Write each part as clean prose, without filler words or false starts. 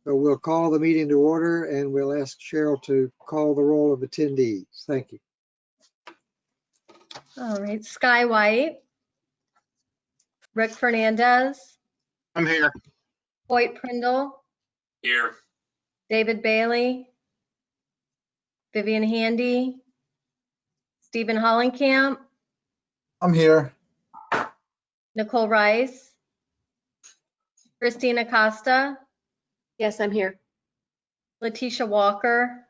So we'll call the meeting to order and we'll ask Cheryl to call the roll of attendees. Thank you. All right, Sky White, Rick Fernandez, I'm here. Hoyt Prindle, Here. David Bailey, Vivian Handy, Stephen Hollenkamp, I'm here. Nicole Rice, Christina Costa, Yes, I'm here. Letitia Walker,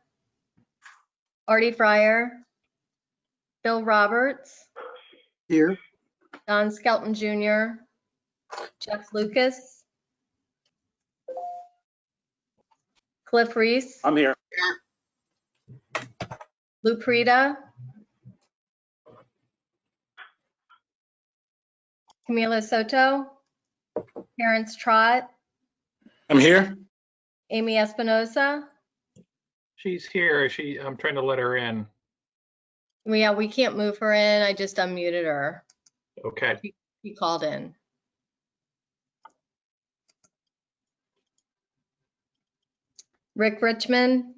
Artie Fryer, Bill Roberts, Here. Don Skelton Jr., Jeff Lucas, Cliff Reese, I'm here. Lou Prida, Camila Soto, Terrence Trott, I'm here. Amy Espinosa. She's here. I'm trying to let her in. Yeah, we can't move her in. I just unmuted her. Okay. She called in. Rick Richmond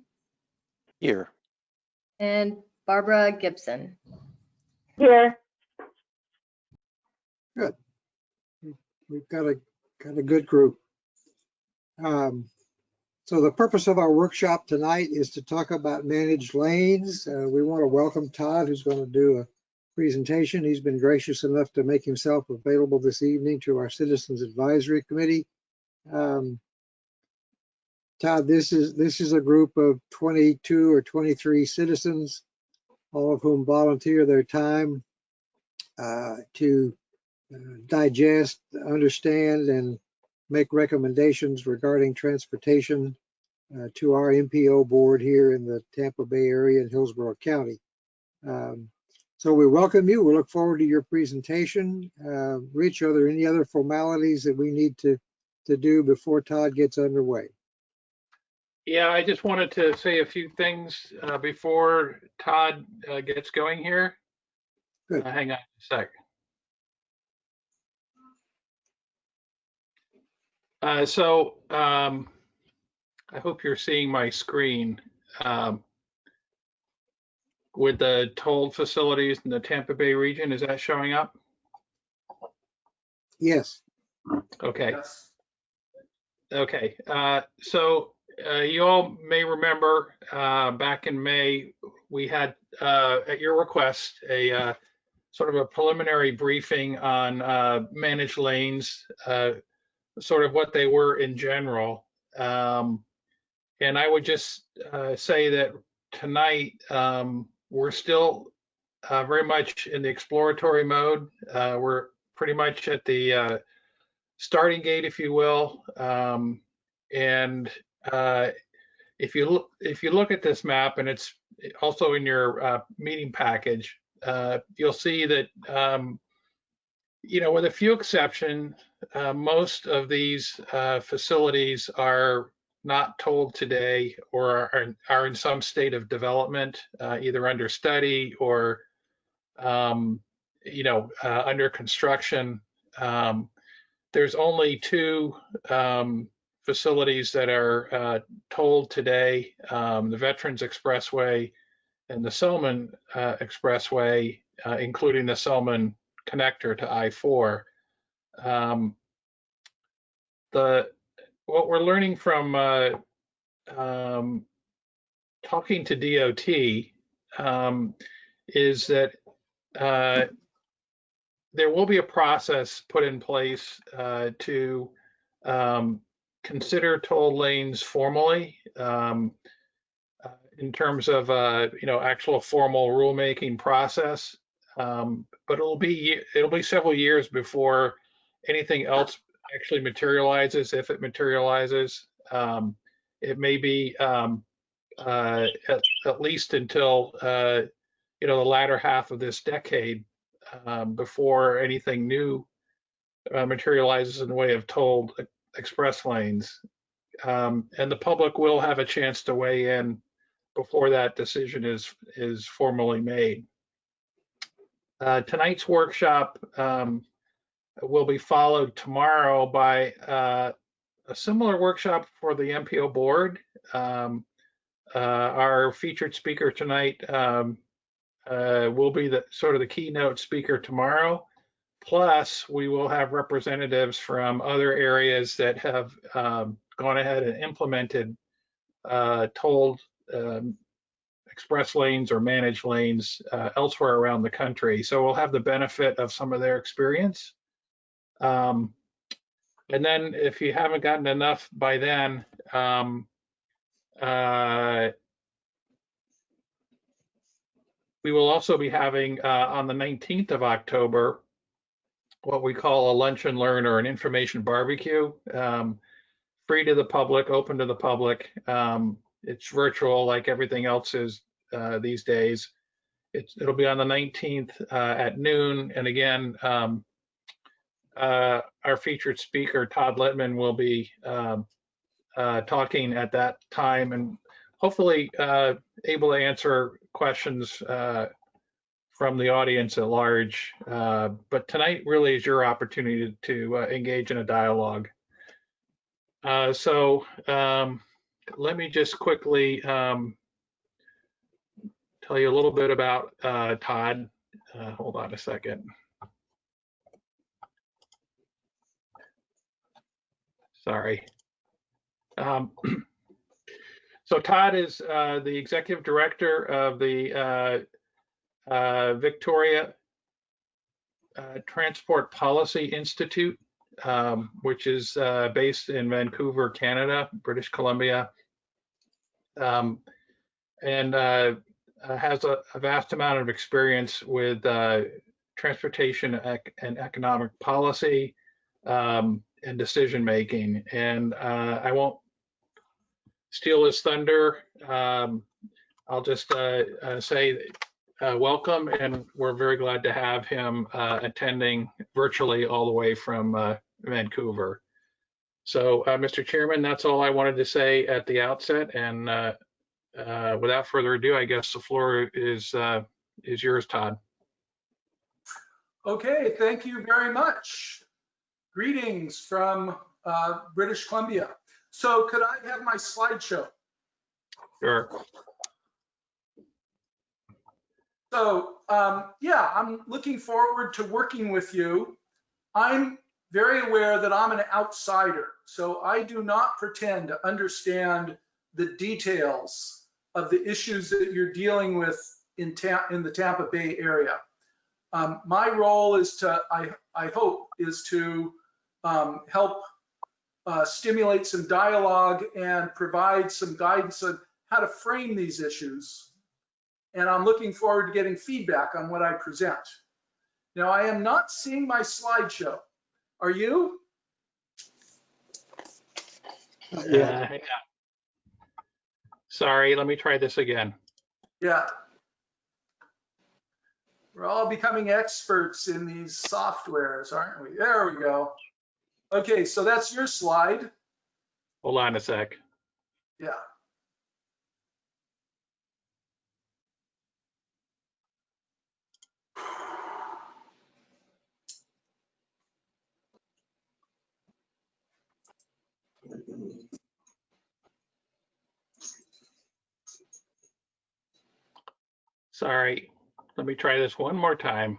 Here. and Barbara Gibson. Here. Good. We've got a good group. So the purpose of our workshop tonight is to talk about managed lanes. We want to welcome Todd, who's going to do a presentation. He's been gracious enough to make himself available this evening to our Citizens Advisory Committee. Todd, this is a group of 22 or 23 citizens, all of whom volunteer their time to digest, understand, and make recommendations regarding transportation to our MPO board here in the Tampa Bay area in Hillsborough County. So we welcome you. We look forward to your presentation. Rich, are there any other formalities that we need to do before Todd gets underway? Yeah, I just wanted to say a few things before Todd gets going here. Good. Hang on a sec. I hope you're seeing my screen with the tolled facilities in the Tampa Bay region. Is that showing up? Yes. Okay. Okay. You all may remember back in May, we had, at your request, a sort of a preliminary briefing on managed lanes, sort of what they were in general. And I would just say that tonight, we're still very much in the exploratory mode. We're pretty much at the starting gate, if you will. If you look at this map, and it's also in your meeting package, you'll see that with a few exceptions, most of these facilities are not tolled today or are in some state of development, either under study or under construction. There's only two facilities that are tolled today, the Veterans Expressway and the Selman Expressway, including the Selman connector to I-4. What we're learning from talking to DOT is that there will be a process put in place to consider toll lanes formally in terms of actual formal rulemaking process, but it'll be several years before anything else actually materializes. If it materializes, it may be at least until the latter half of this decade before anything new materializes in the way of tolled express lanes. And the public will have a chance to weigh in before that decision is formally made. Tonight's workshop will be followed tomorrow by a similar workshop for the MPO board. Our featured speaker tonight will be the sort of the keynote speaker tomorrow. Plus, we will have representatives from other areas that have gone ahead and implemented tolled express lanes or managed lanes elsewhere around the country. So we'll have the benefit of some of their experience. And then if you haven't gotten enough by then, we will also be having on the 19th of October what we call a lunch and learn or an information barbecue, free to the public, open to the public. It's virtual like everything else is these days. It'll be on the 19th at noon. And again, our featured speaker, Todd Littman, will be talking at that time and hopefully able to answer questions from the audience at large. But tonight really is your opportunity to engage in a dialogue. So let me just quickly tell you a little bit about Todd. Hold on a second. Sorry. So Todd is the executive director of the Victoria Transport Policy Institute, which is based in Vancouver, Canada, British Columbia, and has a vast amount of experience with transportation and economic policy and decision making. And I won't steal his thunder. I'll just say welcome, and we're very glad to have him attending virtually all the way from Vancouver. So, Mr. Chairman, that's all I wanted to say at the outset. And without further ado, I guess the floor is yours, Todd. Okay, thank you very much. Greetings from British Columbia. So could I have my slideshow? Sure. So yeah, I'm looking forward to working with you. I'm very aware that I'm an outsider, so I do not pretend to understand the details of the issues that you're dealing with in the Tampa Bay area. My role is to, I hope, is to help stimulate some dialogue and provide some guidance on how to frame these issues. And I'm looking forward to getting feedback on what I present. Now, I am not seeing my slideshow. Are you? Yeah, Hang on. Sorry, let me try this again. Yeah. We're all becoming experts in these softwares, aren't we? There we go. Okay, so that's your slide. Hold on a sec. Yeah. Sorry, let me try this one more time.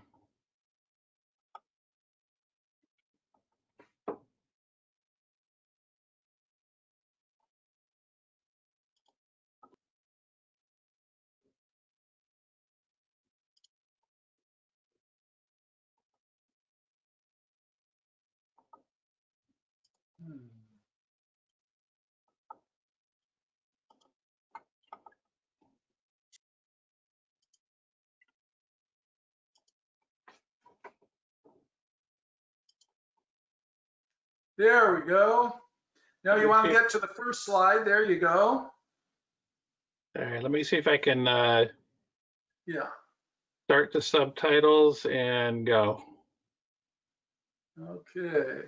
There we go. Now you want to get to the first slide. There you go. All right, let me see if I can Yeah. start the subtitles and go. Okay.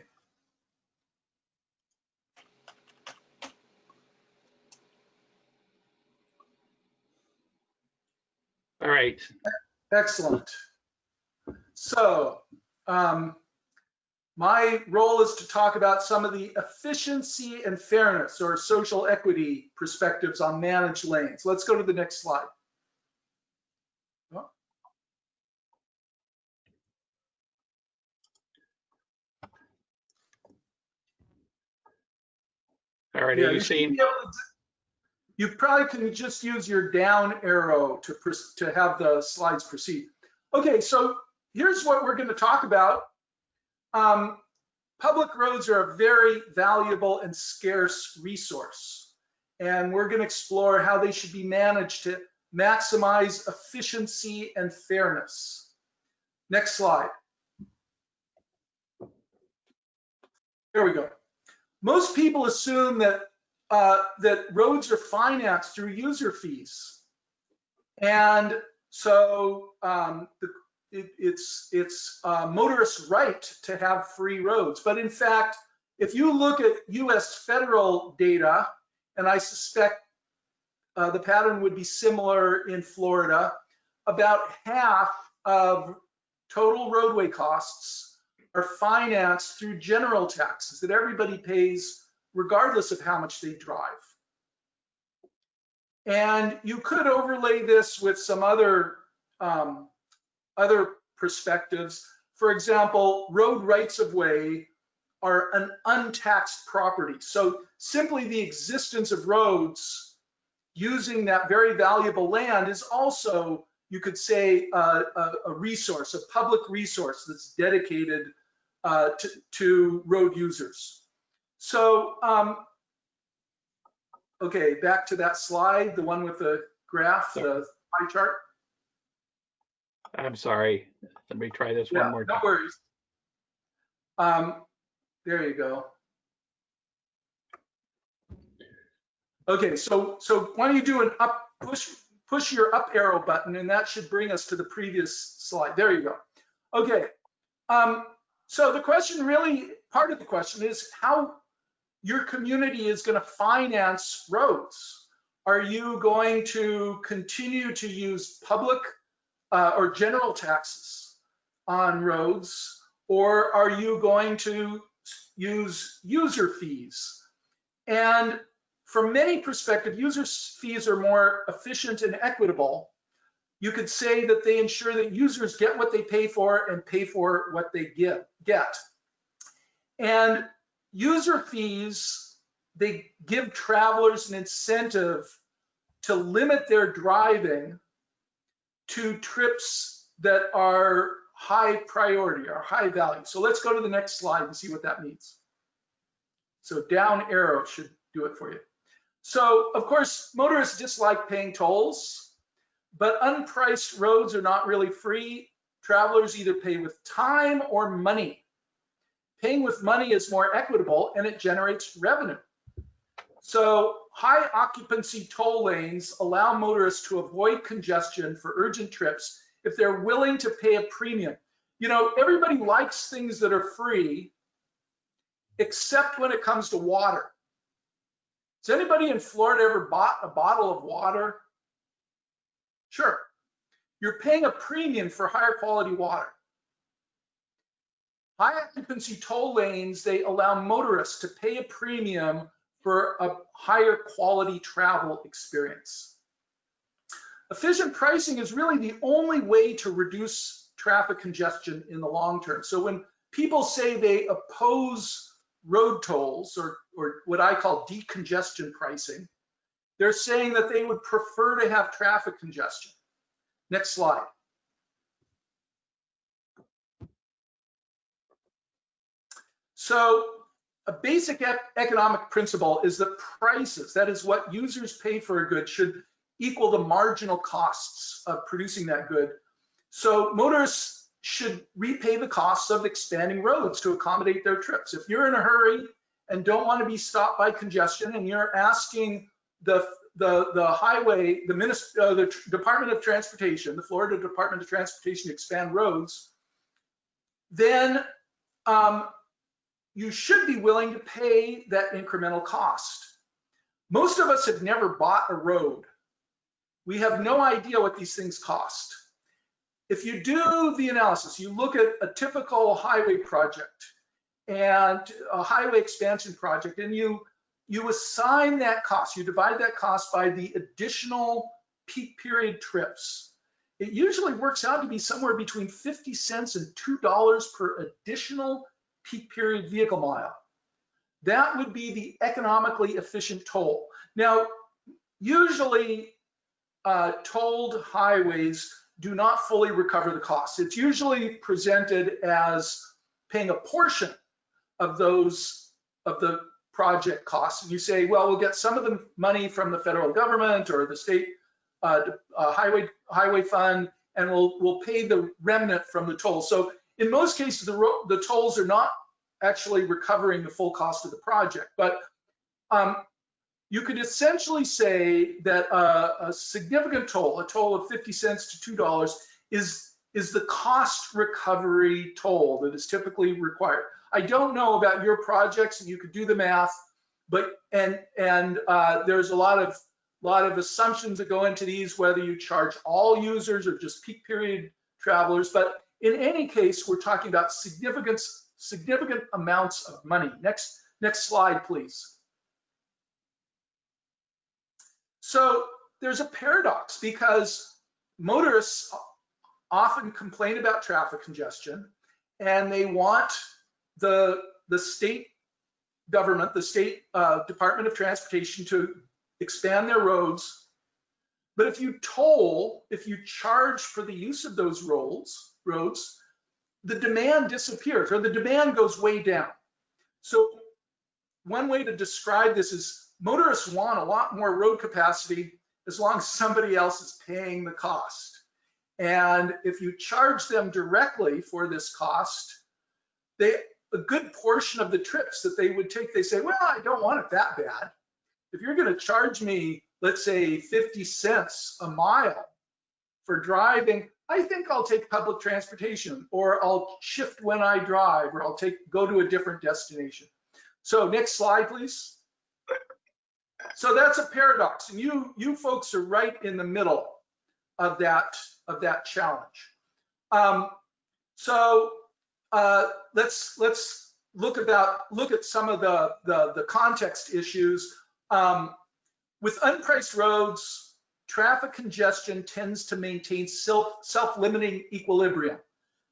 All right. Excellent. So My role is to talk about some of the efficiency and fairness or social equity perspectives on managed lanes. Let's go to the next slide. All right, Yeah, are you you should seeing? be able to- You probably can just use your down arrow to have the slides proceed. Okay, so here's what we're going to talk about. Public roads are a very valuable and scarce resource, and we're going to explore how they should be managed to maximize efficiency and fairness. Next slide. There we go. Most people assume that that roads are financed through user fees, and so it's motorists' right to have free roads. But in fact, if you look at U.S. federal data, and I suspect the pattern would be similar in Florida, about half of total roadway costs are financed through general taxes that everybody pays regardless of how much they drive. And you could overlay this with some other perspectives. For example, road rights of way are an untaxed property. So simply the existence of roads using that very valuable land is also, you could say, a resource, a public resource that's dedicated to road users. So, okay, back to that slide, the one with the graph, the pie chart. I'm sorry. Let me try this one more time. No worries. There you go. Okay, so why don't you do an up, push your up arrow button, and that should bring us to the previous slide. There you go. Okay, so the question really, part of the question is how your community is going to finance roads. Are you going to continue to use public or general taxes on roads, or are you going to use user fees? And from many perspectives, user fees are more efficient and equitable. You could say that they ensure that users get what they pay for and pay for what they get. And user fees, they give travelers an incentive to limit their driving to trips that are high priority or high value. So let's go to the next slide and see what that means. So down arrow should do it for you. So of course, motorists dislike paying tolls, but unpriced roads are not really free. Travelers either pay with time or money. Paying with money is more equitable and it generates revenue. So high occupancy toll lanes allow motorists to avoid congestion for urgent trips if they're willing to pay a premium. You know, everybody likes things that are free, except when it comes to water. Has anybody in Florida ever bought a bottle of water? Sure. You're paying a premium for higher quality water. High occupancy toll lanes, they allow motorists to pay a premium for a higher quality travel experience. Efficient pricing is really the only way to reduce traffic congestion in the long term. So when people say they oppose road tolls or what I call decongestion pricing, they're saying that they would prefer to have traffic congestion. Next slide. So a basic economic principle is that prices, that is what users pay for a good, should equal the marginal costs of producing that good. So motorists should repay the costs of expanding roads to accommodate their trips. If you're in a hurry and don't want to be stopped by congestion and you're asking the highway, the Department of Transportation, the Florida Department of Transportation to expand roads, then you should be willing to pay that incremental cost. Most of us have never bought a road. We have no idea what these things cost. If you do the analysis, you look at a typical highway project, and a highway expansion project, and you assign that cost, you divide that cost by the additional peak period trips. It usually works out to be somewhere between 50 cents and $2 per additional peak period vehicle mile. That would be the economically efficient toll. Now, usually tolled highways do not fully recover the costs. It's usually presented as paying a portion of the project costs. And you say, well, we'll get some of the money from the federal government or the state highway fund, and we'll pay the remnant from the toll. So in most cases, the tolls are not actually recovering the full cost of the project. But you could essentially say that a significant toll, a toll of 50 cents to $2, is the cost recovery toll that is typically required. I don't know about your projects, and you could do the math, but there's a lot of assumptions that go into these, whether you charge all users or just peak period travelers. But in any case, we're talking about significant amounts of money. Next slide, please. So there's a paradox, because motorists often complain about traffic congestion, and they want the state government, the state Department of Transportation, to expand their roads. But if you charge for the use of those roads, the demand disappears, or the demand goes way down. So one way to describe this is motorists want a lot more road capacity as long as somebody else is paying the cost. And if you charge them directly for this cost, a good portion of the trips that they would take, they say, well, I don't want it that bad. If you're going to charge me, let's say 50 cents a mile for driving, I think I'll take public transportation, or I'll shift when I drive, or I'll go to a different destination. So next slide, please. So that's a paradox, and you folks are right in the middle of that challenge. Let's look at some of the context issues. With unpriced roads, traffic congestion tends to maintain self-limiting equilibrium.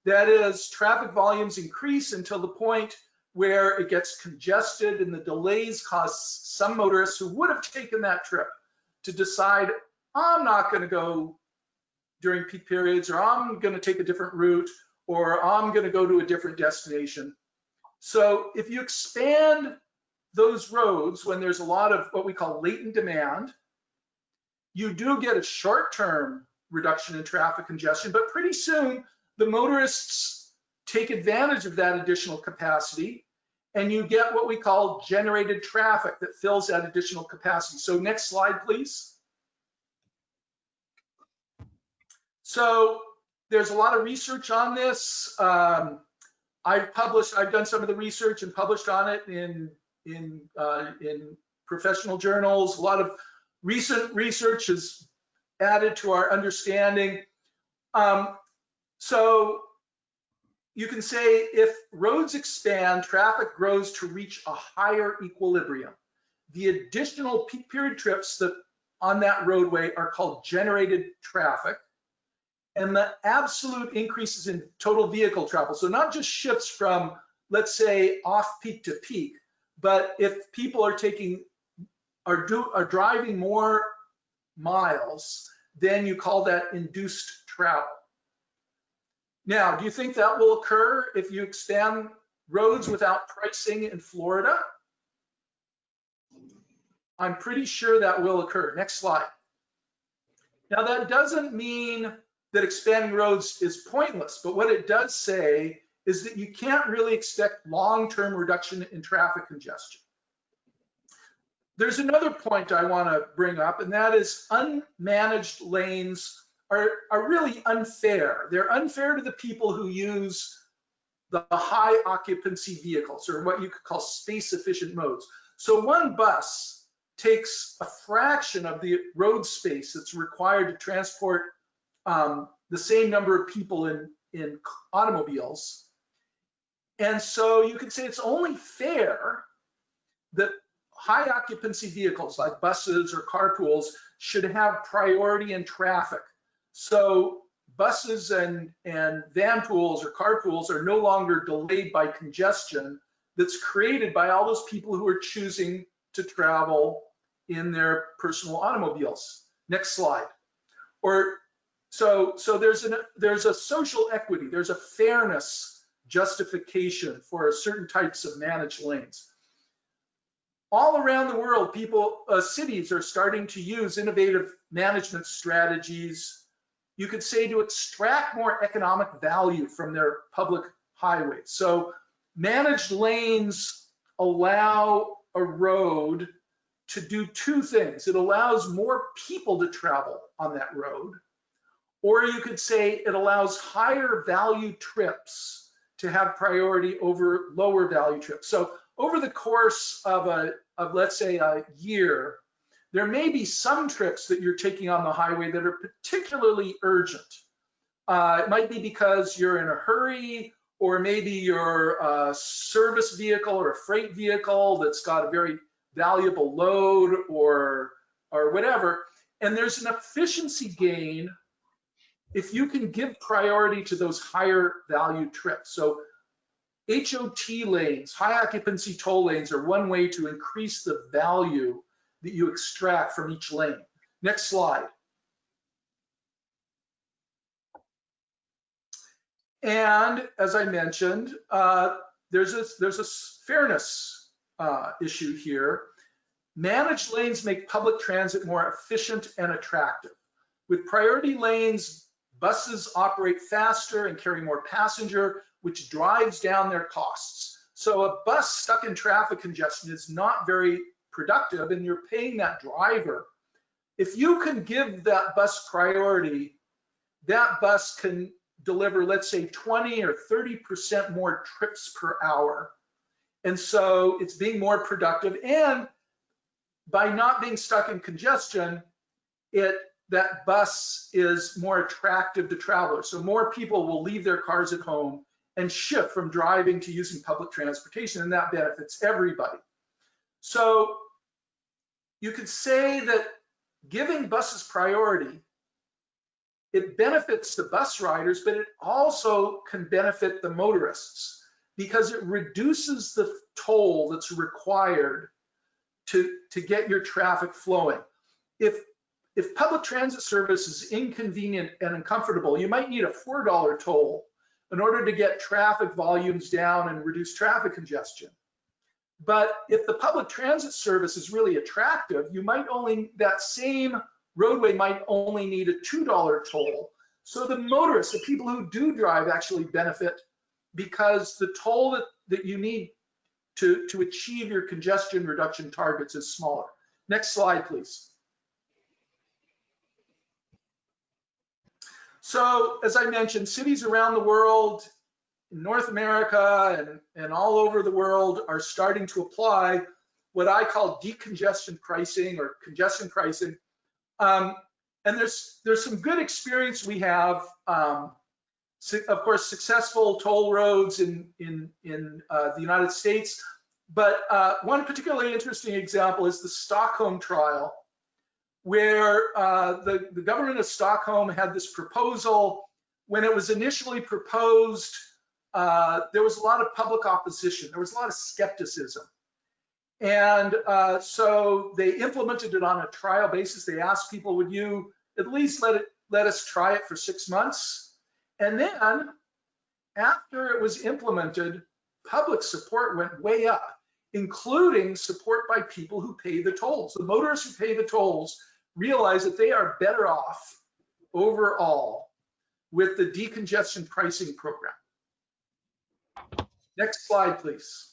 That is, traffic volumes increase until the point where it gets congested, and the delays cause some motorists who would have taken that trip to decide, I'm not going to go during peak periods, or I'm going to take a different route, or I'm going to go to a different destination. So if you expand those roads when there's a lot of what we call latent demand, you do get a short-term reduction in traffic congestion, but pretty soon the motorists take advantage of that additional capacity, and you get what we call generated traffic that fills that additional capacity. So next slide, please. So there's a lot of research on this. I've done some of the research and published on it in professional journals. A lot of recent research has added to our understanding. So you can say if roads expand, traffic grows to reach a higher equilibrium. The additional peak period trips on that roadway are called generated traffic. And the absolute increases in total vehicle travel, so not just shifts from, let's say, off peak to peak, but if people are driving more miles, then you call that induced travel. Now, do you think that will occur if you expand roads without pricing in Florida? I'm pretty sure that will occur. Next slide. Now, that doesn't mean that expanding roads is pointless, but what it does say is that you can't really expect long-term reduction in traffic congestion. There's another point I want to bring up, and that is unmanaged lanes are really unfair. They're unfair to the people who use the high occupancy vehicles, or what you could call space efficient modes. So one bus takes a fraction of the road space that's required to transport the same number of people in automobiles. And so you could say it's only fair that high occupancy vehicles like buses or carpools should have priority in traffic. So buses and van pools or carpools are no longer delayed by congestion that's created by all those people who are choosing to travel in their personal automobiles. Next slide. Or so there's a social equity, there's a fairness justification for certain types of managed lanes. All around the world, cities are starting to use innovative management strategies, you could say, to extract more economic value from their public highways. So managed lanes allow a road to do two things. It allows more people to travel on that road, or you could say it allows higher value trips to have priority over lower value trips. So over the course of let's say a year, there may be some trips that you're taking on the highway that are particularly urgent. It might be because you're in a hurry, or maybe you're a service vehicle or a freight vehicle that's got a very valuable load or whatever. And there's an efficiency gain if you can give priority to those higher value trips. So HOT lanes, high occupancy toll lanes, are one way to increase the value that you extract from each lane. Next slide. And as I mentioned, there's a fairness issue here. Managed lanes make public transit more efficient and attractive. With priority lanes, buses operate faster and carry more passenger, which drives down their costs. So a bus stuck in traffic congestion is not very productive, and you're paying that driver. If you can give that bus priority, that bus can deliver, let's say, 20 or 30% more trips per hour. And so it's being more productive, and by not being stuck in congestion, that bus is more attractive to travelers. So more people will leave their cars at home and shift from driving to using public transportation, and that benefits everybody. So you could say that giving buses priority, it benefits the bus riders, but it also can benefit the motorists because it reduces the toll that's required to get your traffic flowing. If public transit service is inconvenient and uncomfortable, you might need a $4 toll in order to get traffic volumes down and reduce traffic congestion. But if the public transit service is really attractive, that same roadway might only need a $2 toll. So the motorists, the people who do drive, actually benefit because the toll that you need to achieve your congestion reduction targets is smaller. Next slide, please. So as I mentioned, cities around the world, in North America and all over the world, are starting to apply what I call decongestion pricing or congestion pricing. And there's some good experience we have. Of course, successful toll roads in the United States. But one particularly interesting example is the Stockholm trial, where the government of Stockholm had this proposal. When it was initially proposed, there was a lot of public opposition. There was a lot of skepticism. And so they implemented it on a trial basis. They asked people, would you at least let us try it for 6 months? And then after it was implemented, public support went way up, including support by people who pay the tolls. The motorists who pay the tolls realize that they are better off overall with the decongestion pricing program. Next slide, please.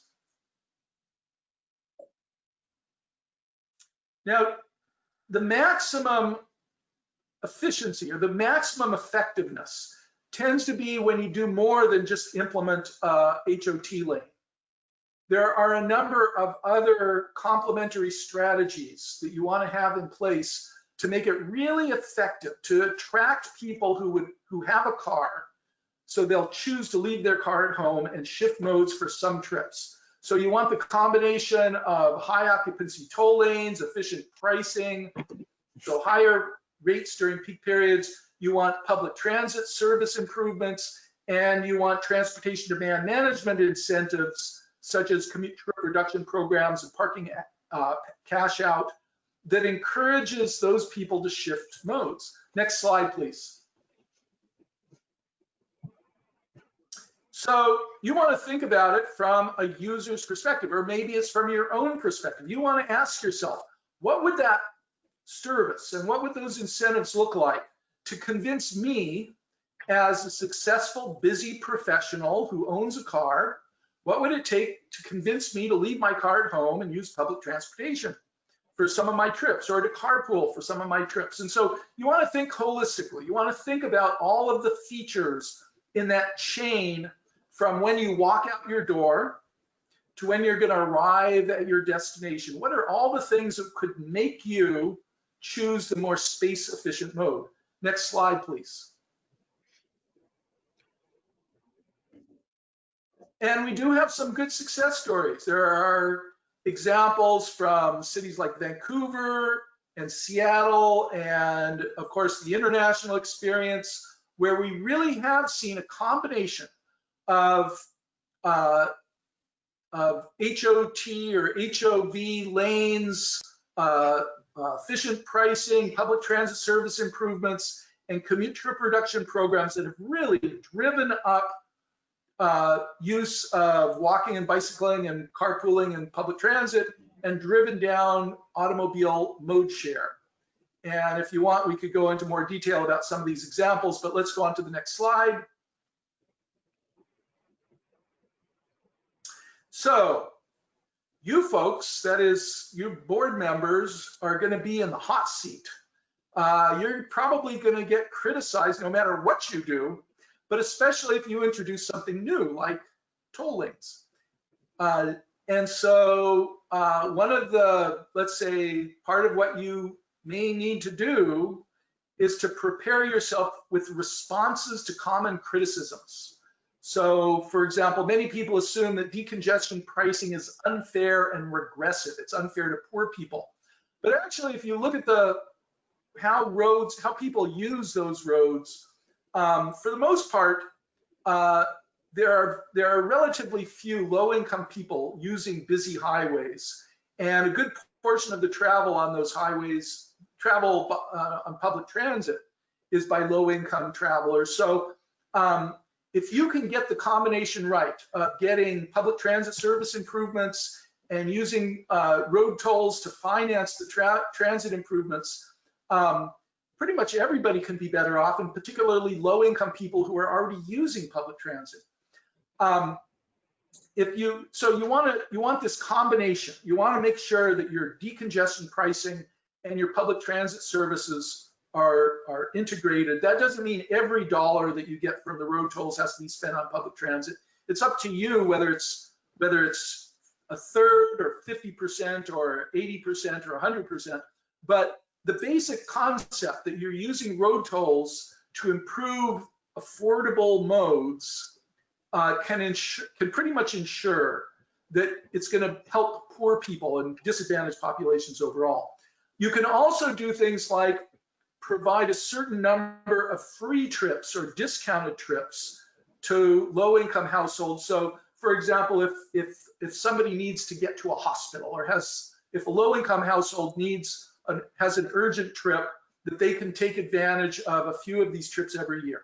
Now, the maximum efficiency or the maximum effectiveness tends to be when you do more than just implement HOT lane. There are a number of other complementary strategies that you want to have in place to make it really effective, to attract people who have a car So they'll choose to leave their car at home and shift modes for some trips. So you want the combination of high occupancy toll lanes, efficient pricing, so higher rates during peak periods. You want public transit service improvements, and you want transportation demand management incentives, such as commute trip reduction programs and parking cash out, that encourages those people to shift modes. Next slide, please. So you want to think about it from a user's perspective, or maybe it's from your own perspective. You want to ask yourself, what would that service and what would those incentives look like to convince me, as a successful, busy professional who owns a car, what would it take to convince me to leave my car at home and use public transportation for some of my trips, or to carpool for some of my trips? And so you want to think holistically. You want to think about all of the features in that chain, from when you walk out your door to when you're going to arrive at your destination. What are all the things that could make you choose the more space efficient mode? Next slide, please. And we do have some good success stories. There are examples from cities like Vancouver and Seattle, and of course the international experience, where we really have seen a combination of HOT or HOV lanes, efficient pricing, public transit service improvements, and commute trip reduction programs that have really driven up use of walking and bicycling and carpooling and public transit, and driven down automobile mode share. And if you want, we could go into more detail about some of these examples, but let's go on to the next slide. So you folks, that is, you board members, are going to be in the hot seat. You're probably going to get criticized no matter what you do, but especially if you introduce something new like toll lanes. And so one of the, let's say, part of what you may need to do is to prepare yourself with responses to common criticisms. So, for example, many people assume that decongestion pricing is unfair and regressive. It's unfair to poor people. But actually, if you look at how people use those roads, for the most part, there are relatively few low-income people using busy highways, and a good portion of the travel on those highways, travel on public transit, is by low-income travelers. So if you can get the combination right of getting public transit service improvements and using road tolls to finance the transit improvements, pretty much everybody can be better off, and particularly low-income people who are already using public transit. So you want this combination. You want to make sure that your decongestion pricing and your public transit services are integrated. That doesn't mean every dollar that you get from the road tolls has to be spent on public transit. It's up to you whether it's a third or 50% or 80% or 100%. But the basic concept that you're using road tolls to improve affordable modes can pretty much ensure that it's going to help poor people and disadvantaged populations overall. You can also do things like provide a certain number of free trips or discounted trips to low-income households. So, for example, if somebody needs to get to a hospital, or if a low-income household has an urgent trip, that they can take advantage of a few of these trips every year.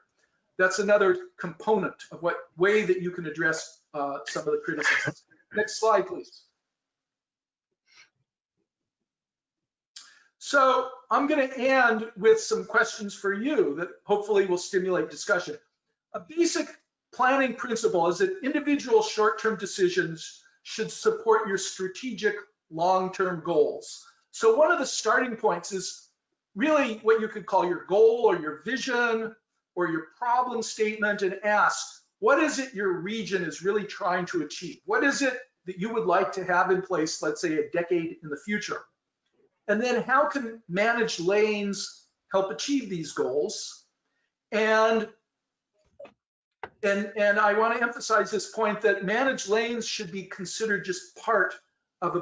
That's another component of what way that you can address some of the criticisms. Next slide, please. So I'm going to end with some questions for you that hopefully will stimulate discussion. A basic planning principle is that individual short-term decisions should support your strategic long-term goals. So one of the starting points is really what you could call your goal or your vision or your problem statement, and ask, what is it your region is really trying to achieve? What is it that you would like to have in place, let's say, a decade in the future? And then how can managed lanes help achieve these goals? And And I want to emphasize this point that managed lanes should be considered just part of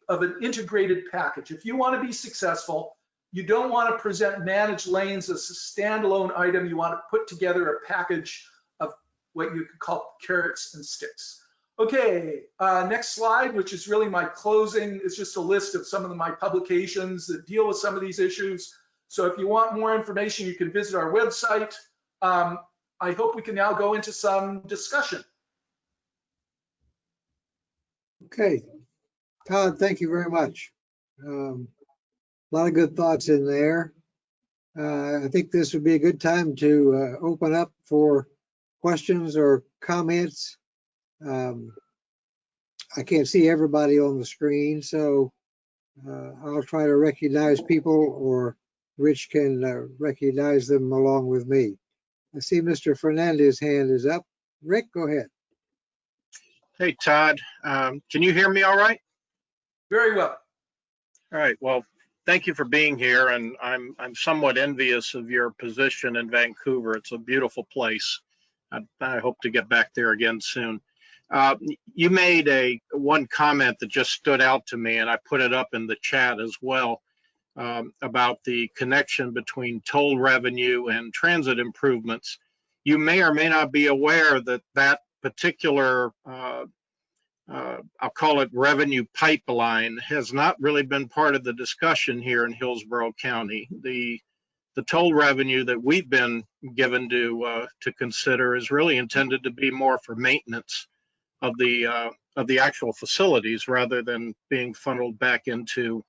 an integrated package. If you want to be successful, you don't want to present managed lanes as a standalone item. You want to put together a package of what you could call carrots and sticks. Okay, next slide, which is really my closing. It's just a list of some of my publications that deal with some of these issues. So if you want more information, you can visit our website. I hope we can now go into some discussion. Okay, Todd, thank you very much. A lot of good thoughts in there. I think this would be a good time to open up for questions or comments. I can't see everybody on the screen, so I'll try to recognize people, or Rich can recognize them along with me. I see Mr. Fernandez's hand is up. Rick, go ahead. Hey, Todd, can you hear me all right? Very well. All right, well, thank you for being here, and I'm somewhat envious of your position in Vancouver. It's a beautiful place. I hope to get back there again soon. You made one comment that just stood out to me, and I put it up in the chat as well, about the connection between toll revenue and transit improvements. You may or may not be aware that that particular, I'll call it revenue pipeline, has not really been part of the discussion here in Hillsborough County. The toll revenue that we've been given to consider is really intended to be more for maintenance of the actual facilities, rather than being funneled back into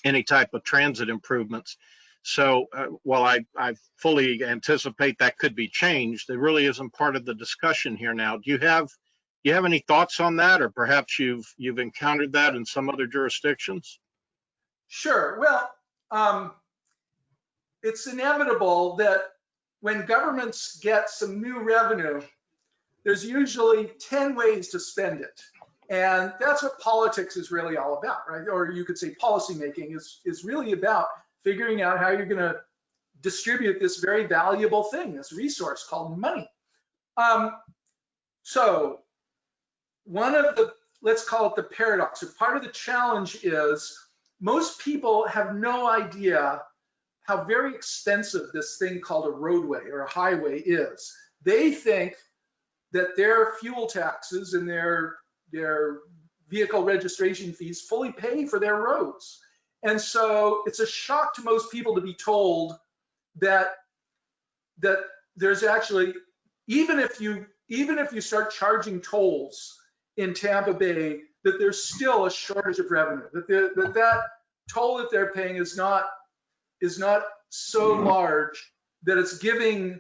any type of transit improvements. So while I fully anticipate that could be changed, it really isn't part of the discussion here now. Do you have any thoughts on that, or perhaps you've encountered that in some other jurisdictions? Sure. Well, it's inevitable that when governments get some new revenue, there's usually 10 ways to spend it. And that's what politics is really all about, right? Or you could say policymaking is really about figuring out how you're going to distribute this very valuable thing, this resource called money. So one of the, let's call it the paradox, or part of the challenge is most people have no idea how very expensive this thing called a roadway or a highway is. They think that their fuel taxes and their vehicle registration fees fully pay for their roads. And so it's a shock to most people to be told that there's actually, even if you start charging tolls in Tampa Bay, that there's still a shortage of revenue, that toll that they're paying is not so large that it's giving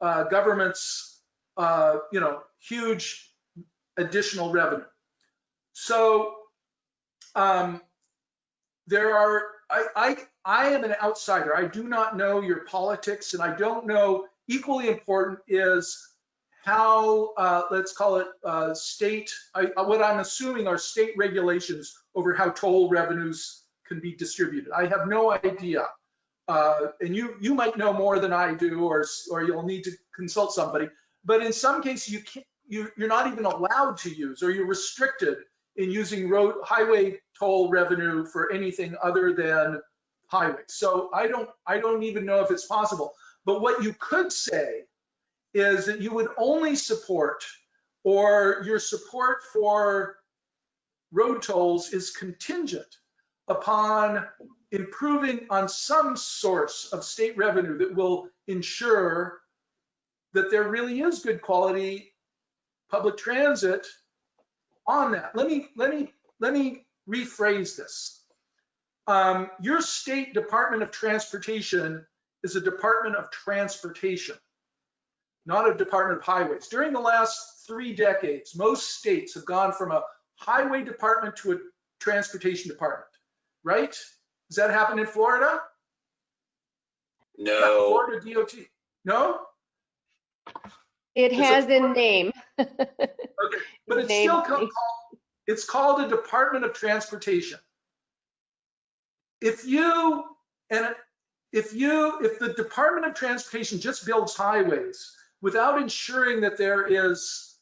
governments huge additional revenue. So there are, I am an outsider. I do not know your politics, and I don't know, equally important is how, let's call it what I'm assuming are state regulations over how toll revenues can be distributed. I have no idea. And you might know more than I do, or you'll need to consult somebody. But in some cases, you're not even allowed to use, or you're restricted in using highway toll revenue for anything other than highways. So I don't even know if it's possible. But what you could say is that you would only support, or your support for road tolls is contingent upon improving on some source of state revenue that will ensure that there really is good quality public transit on that. Let me rephrase this. Your state Department of Transportation is a Department of Transportation, not a Department of Highways. During the last 3 decades, most states have gone from a highway department to a transportation department, right? Does that happen in Florida? No. Yeah, Florida DOT. No? It has in name. Okay, but it's Name still only. it's called a Department of Transportation. If the Department of Transportation just builds highways, without ensuring that there's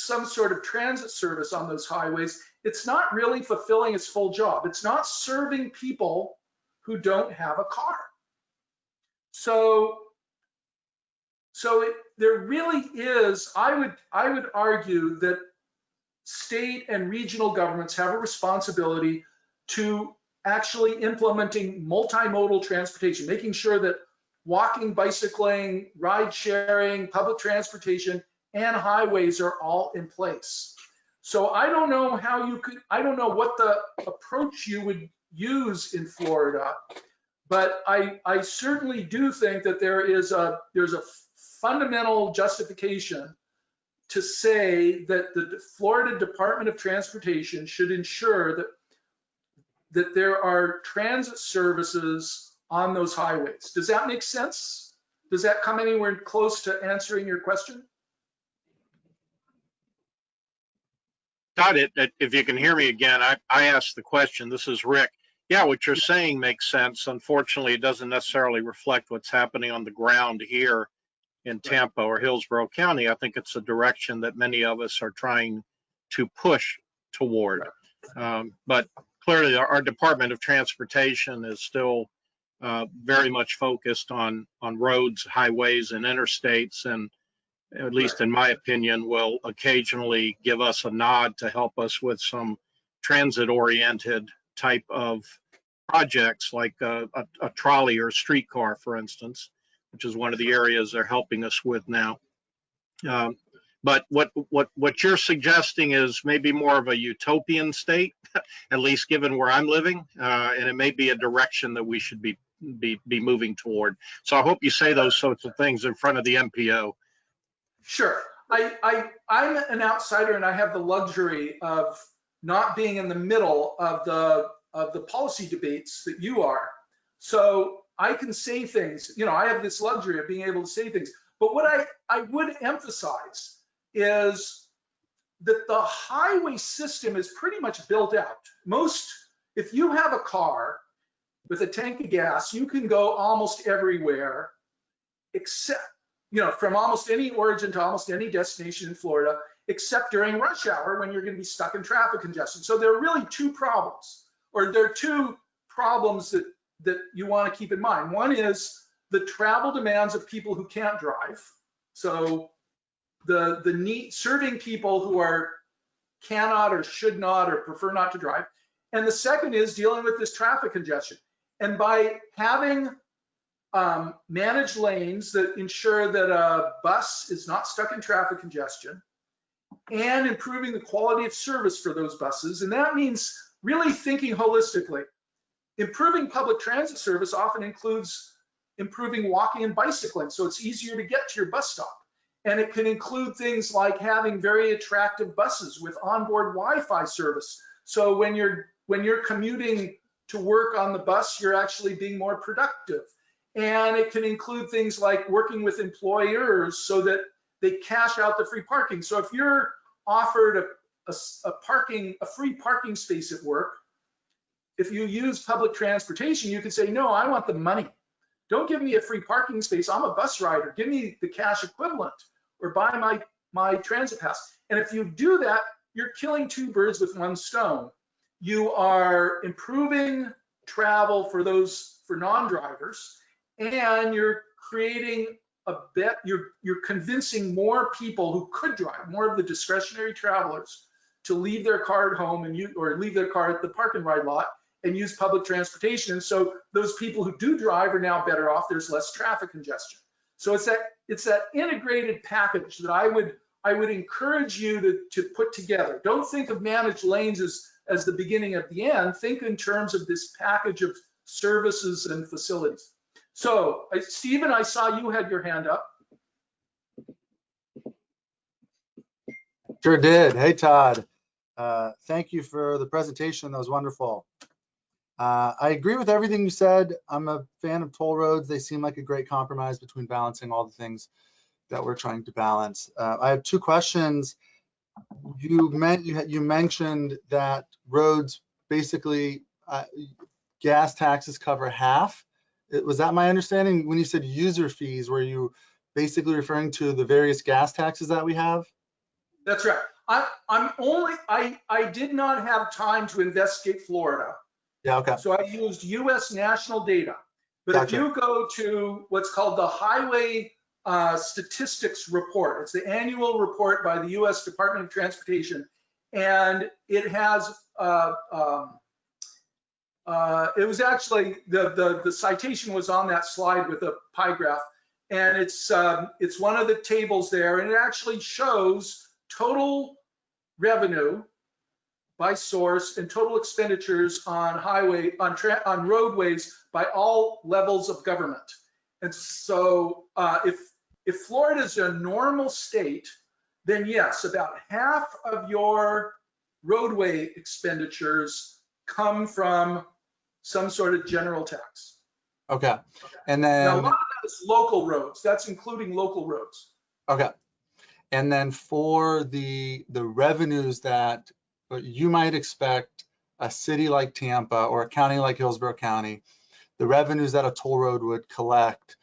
some sort of transit service on those highways, it's not really fulfilling its full job. It's not serving people who don't have a car. So there really is, I would argue that state and regional governments have a responsibility to actually implementing multimodal transportation, making sure that walking, bicycling, ride sharing, public transportation, and highways are all in place. So I don't know how you could, I don't know what the approach you would use in Florida, but I certainly do think that there's a fundamental justification to say that the Florida Department of Transportation should ensure that there are transit services on those highways. Does that make sense? Does that come anywhere close to answering your question? Got it. If you can hear me again, I asked the question. This is Rick. Yeah, what you're saying makes sense. Unfortunately, it doesn't necessarily reflect what's happening on the ground here in Tampa or Hillsborough County. I think it's a direction that many of us are trying to push toward. But clearly, our Department of Transportation is still very much focused on roads, highways, and interstates, and at least in my opinion, will occasionally give us a nod to help us with some transit-oriented type of projects, like a trolley or a streetcar, for instance, which is one of the areas they're helping us with now. But what you're suggesting is maybe more of a utopian state, at least given where I'm living, and it may be a direction that we should be moving toward. So I hope you say those sorts of things in front of the MPO. Sure. I'm an outsider, and I have the luxury of not being in the middle of the policy debates that you are. So I can say things, you know, I have this luxury of being able to say things. But what I would emphasize is that the highway system is pretty much built out. If you have a car with a tank of gas, you can go almost everywhere, except, you know, from almost any origin to almost any destination in Florida, except during rush hour when you're going to be stuck in traffic congestion. So there are really two problems that you want to keep in mind. One is the travel demands of people who can't drive. So the need serving people who cannot or should not or prefer not to drive. And the second is dealing with this traffic congestion. And by having managed lanes that ensure that a bus is not stuck in traffic congestion, and improving the quality of service for those buses. And that means really thinking holistically. Improving public transit service often includes improving walking and bicycling, so it's easier to get to your bus stop. And it can include things like having very attractive buses with onboard Wi-Fi service. So when you're commuting to work on the bus, you're actually being more productive. And it can include things like working with employers so that they cash out the free parking. So if you're offered a free parking space at work, if you use public transportation, you can say, no, I want the money. Don't give me a free parking space. I'm a bus rider. Give me the cash equivalent or buy my transit pass. And if you do that, you're killing two birds with one stone. You are improving travel for non-drivers, and you're creating you're convincing more people who could drive, more of the discretionary travelers, to leave their car at home or leave their car at the park and ride lot and use public transportation. And so those people who do drive are now better off. There's less traffic congestion. So it's that integrated package that I would encourage you to put together. Don't think of managed lanes as the beginning of the end. Think in terms of this package of services and facilities. So Stephen, I saw you had your hand up. Sure did. Hey, Todd. Thank you for the presentation. That was wonderful. I agree with everything you said. I'm a fan of toll roads. They seem like a great compromise between balancing all the things that we're trying to balance. I have two questions. You mentioned that roads, basically, gas taxes cover half. Was that my understanding when you said user fees, where you basically referring to the various gas taxes that we have? That's right. I did not have time to investigate Florida. Yeah, okay. So I used US national data. But Gotcha. if you go to what's called the Highway Statistics Report, it's the annual report by the US Department of Transportation, and it has, it was actually, the citation was on that slide with a pie graph, and it's one of the tables there, and it actually shows total revenue by source and total expenditures on on roadways by all levels of government. And so if Florida is a normal state, then yes, about half of your roadway expenditures come from some sort of general tax. Okay. And Now, a then, lot of that is local roads. That's including local roads. okay. And then for the revenues that you might expect a city like Tampa or a county like Hillsborough County, the revenues that a toll road would collect,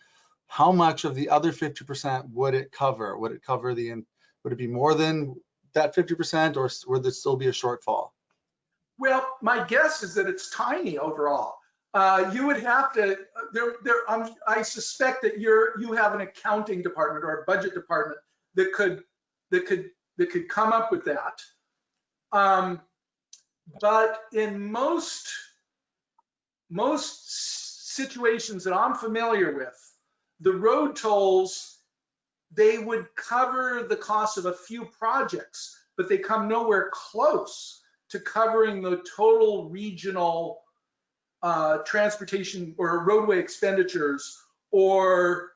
how much of the other 50% would it cover? Would it cover would it be more than that 50%, or would there still be a shortfall? Well, my guess is that it's tiny overall. You would have to, I suspect that you have an accounting department or a budget department that could come up with that. But in most situations that I'm familiar with, the road tolls, they would cover the cost of a few projects, but they come nowhere close to covering the total regional transportation or roadway expenditures, or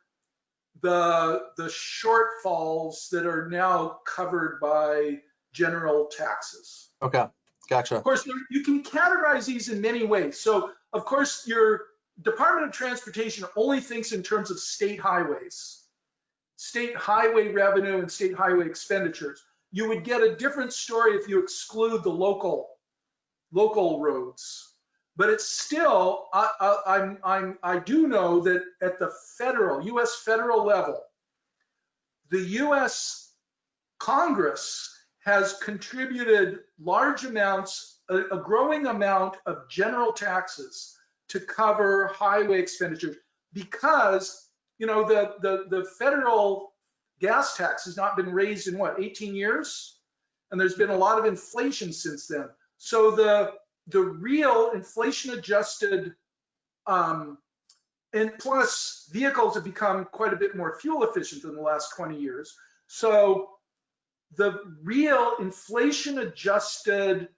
the shortfalls that are now covered by general taxes. Okay, gotcha. Of course, you can categorize these in many ways. So, of course, your Department of Transportation only thinks in terms of state highways, state highway revenue and state highway expenditures. You would get a different story if you exclude the local roads. But it's still, I do know that at the US federal level, the US Congress has contributed large amounts, a growing amount of general taxes to cover highway expenditures, because, you know, the federal gas tax has not been raised in what, 18 years? And there's been a lot of inflation since then. So the real inflation adjusted, and plus vehicles have become quite a bit more fuel efficient in the last 20 years. So the real inflation adjusted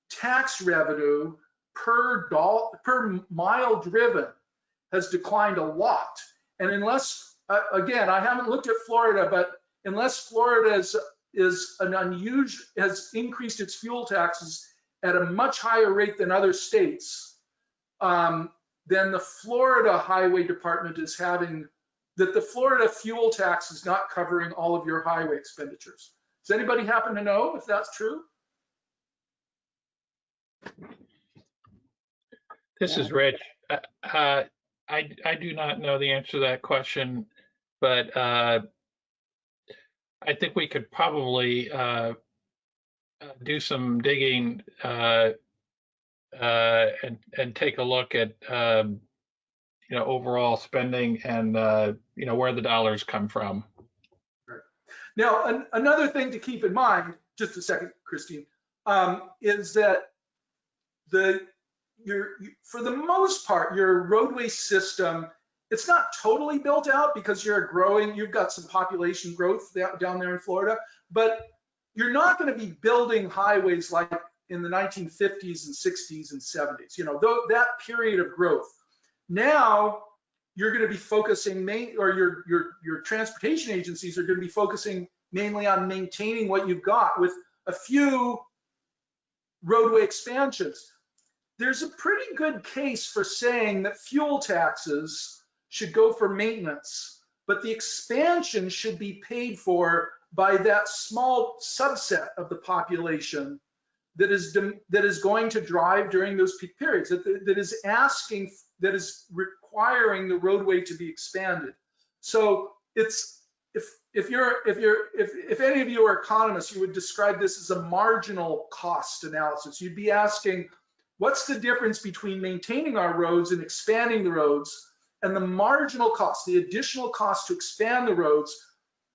tax revenue per mile driven has declined a lot. And unless, again, I haven't looked at Florida, but unless Florida has increased its fuel taxes at a much higher rate than other states, then the Florida Highway Department is having, that the Florida fuel tax is not covering all of your highway expenditures. Does anybody happen to know if that's true? This is Rich. I do not know the answer to that question, but I think we could probably do some digging and take a look at overall spending and where the dollars come from. Now, another thing to keep in mind, just a second, Christine, is that for the most part, your roadway system, it's not totally built out because you've got some population growth down there in Florida, but you're not going to be building highways like in the 1950s and 60s and 70s, that period of growth. Now, you're going to be focusing your transportation agencies are going to be focusing mainly on maintaining what you've got with a few roadway expansions. There's a pretty good case for saying that fuel taxes should go for maintenance, but the expansion should be paid for by that small subset of the population that is going to drive during those peak periods, that is requiring the roadway to be expanded. So it's if any of you are economists, you would describe this as a marginal cost analysis. You'd be asking, what's the difference between maintaining our roads and expanding the roads, and the marginal cost, the additional cost to expand the roads?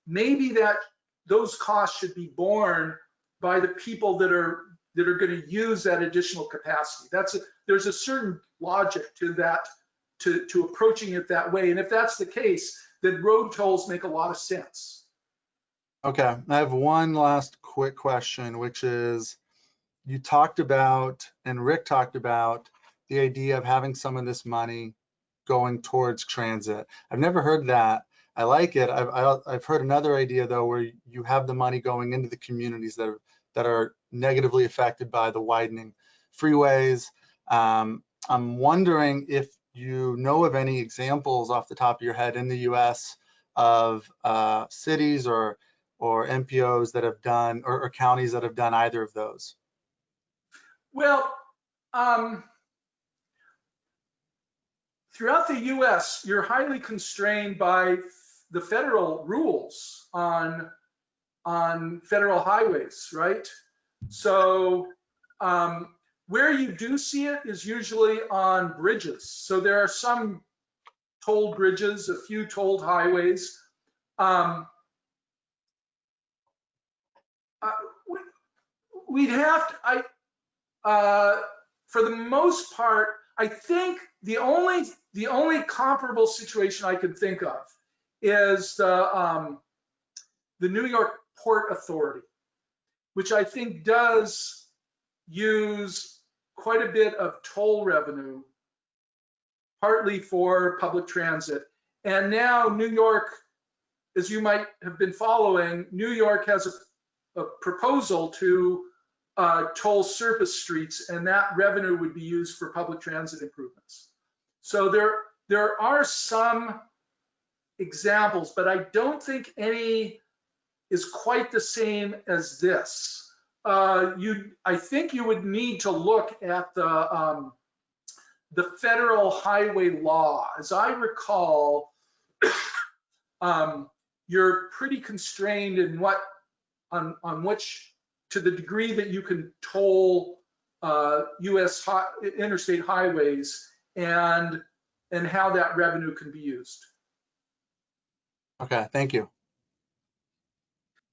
Maybe those costs should be borne by the people that are going to use that additional capacity. There's a certain logic to that, to approaching it that way. And if that's the case, then road tolls make a lot of sense. Okay, I have one last quick question, which is, you talked about, and Rick talked about, the idea of having some of this money going towards transit. I've never heard that. I like it. I've heard another idea though, where you have the money going into the communities that are negatively affected by the widening freeways. I'm wondering if you know of any examples off the top of your head in the US of cities or MPOs that have done, or counties that have done either of those. Well, throughout the US, you're highly constrained by the federal rules on federal highways, right? So where you do see it is usually on bridges. So there are some tolled bridges, a few tolled highways. We'd have to, for the most part, I think the only comparable situation I can think of is the New York Port Authority, which I think does use quite a bit of toll revenue, partly for public transit. And now New York, as you might have been following, New York has a proposal to toll surface streets, and that revenue would be used for public transit improvements. So there are some examples, but I don't think any is quite the same as this. I think you would need to look at the federal highway law. As I recall, you're pretty constrained in on which, to the degree that you can toll US interstate highways, and how that revenue can be used. Okay, thank you.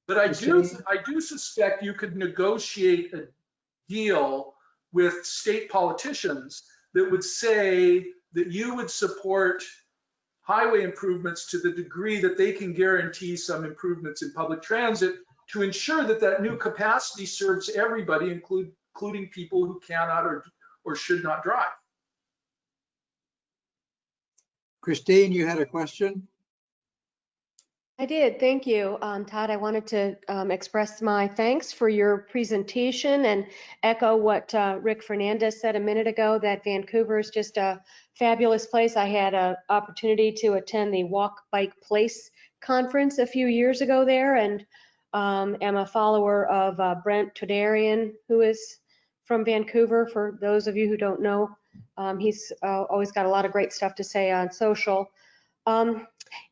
But I do suspect you could negotiate a deal with state politicians that would say that you would support highway improvements to the degree that they can guarantee some improvements in public transit to ensure that that new capacity serves everybody, including people who cannot or should not drive. Christine, you had a question? I did, thank you. Todd, I wanted to express my thanks for your presentation and echo what Rick Fernandez said a minute ago, that Vancouver is just a fabulous place. I had an opportunity to attend the Walk Bike Place conference a few years ago there, and am a follower of Brent Todarian, who is from Vancouver. For those of you who don't know, he's always got a lot of great stuff to say on social.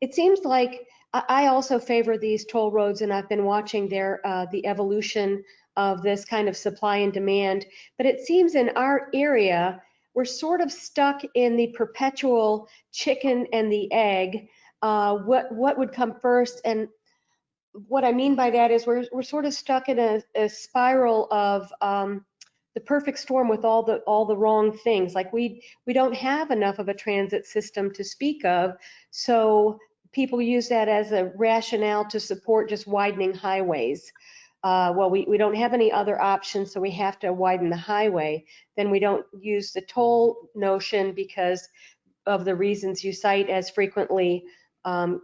It seems like I also favor these toll roads, and I've been watching the evolution of this kind of supply and demand. But it seems in our area, we're sort of stuck in the perpetual chicken and the egg. What would come first? And what I mean by that is we're sort of stuck in a spiral of the perfect storm with all the wrong things. Like we don't have enough of a transit system to speak of, so people use that as a rationale to support just widening highways. Well, we don't have any other options, so we have to widen the highway. Then we don't use the toll notion because of the reasons you cite as frequently, creating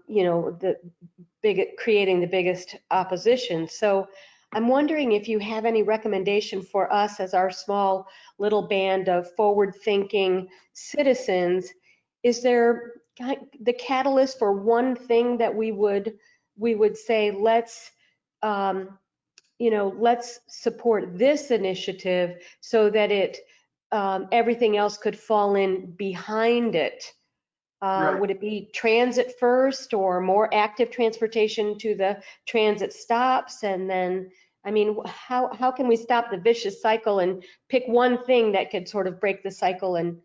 the biggest opposition. So I'm wondering if you have any recommendation for us as our small little band of forward-thinking citizens. Is there the catalyst for one thing that we would say, let's support this initiative so that everything else could fall in behind it? Right. Would it be transit first or more active transportation to the transit stops? And then, I mean, how can we stop the vicious cycle and pick one thing that could sort of break the cycle and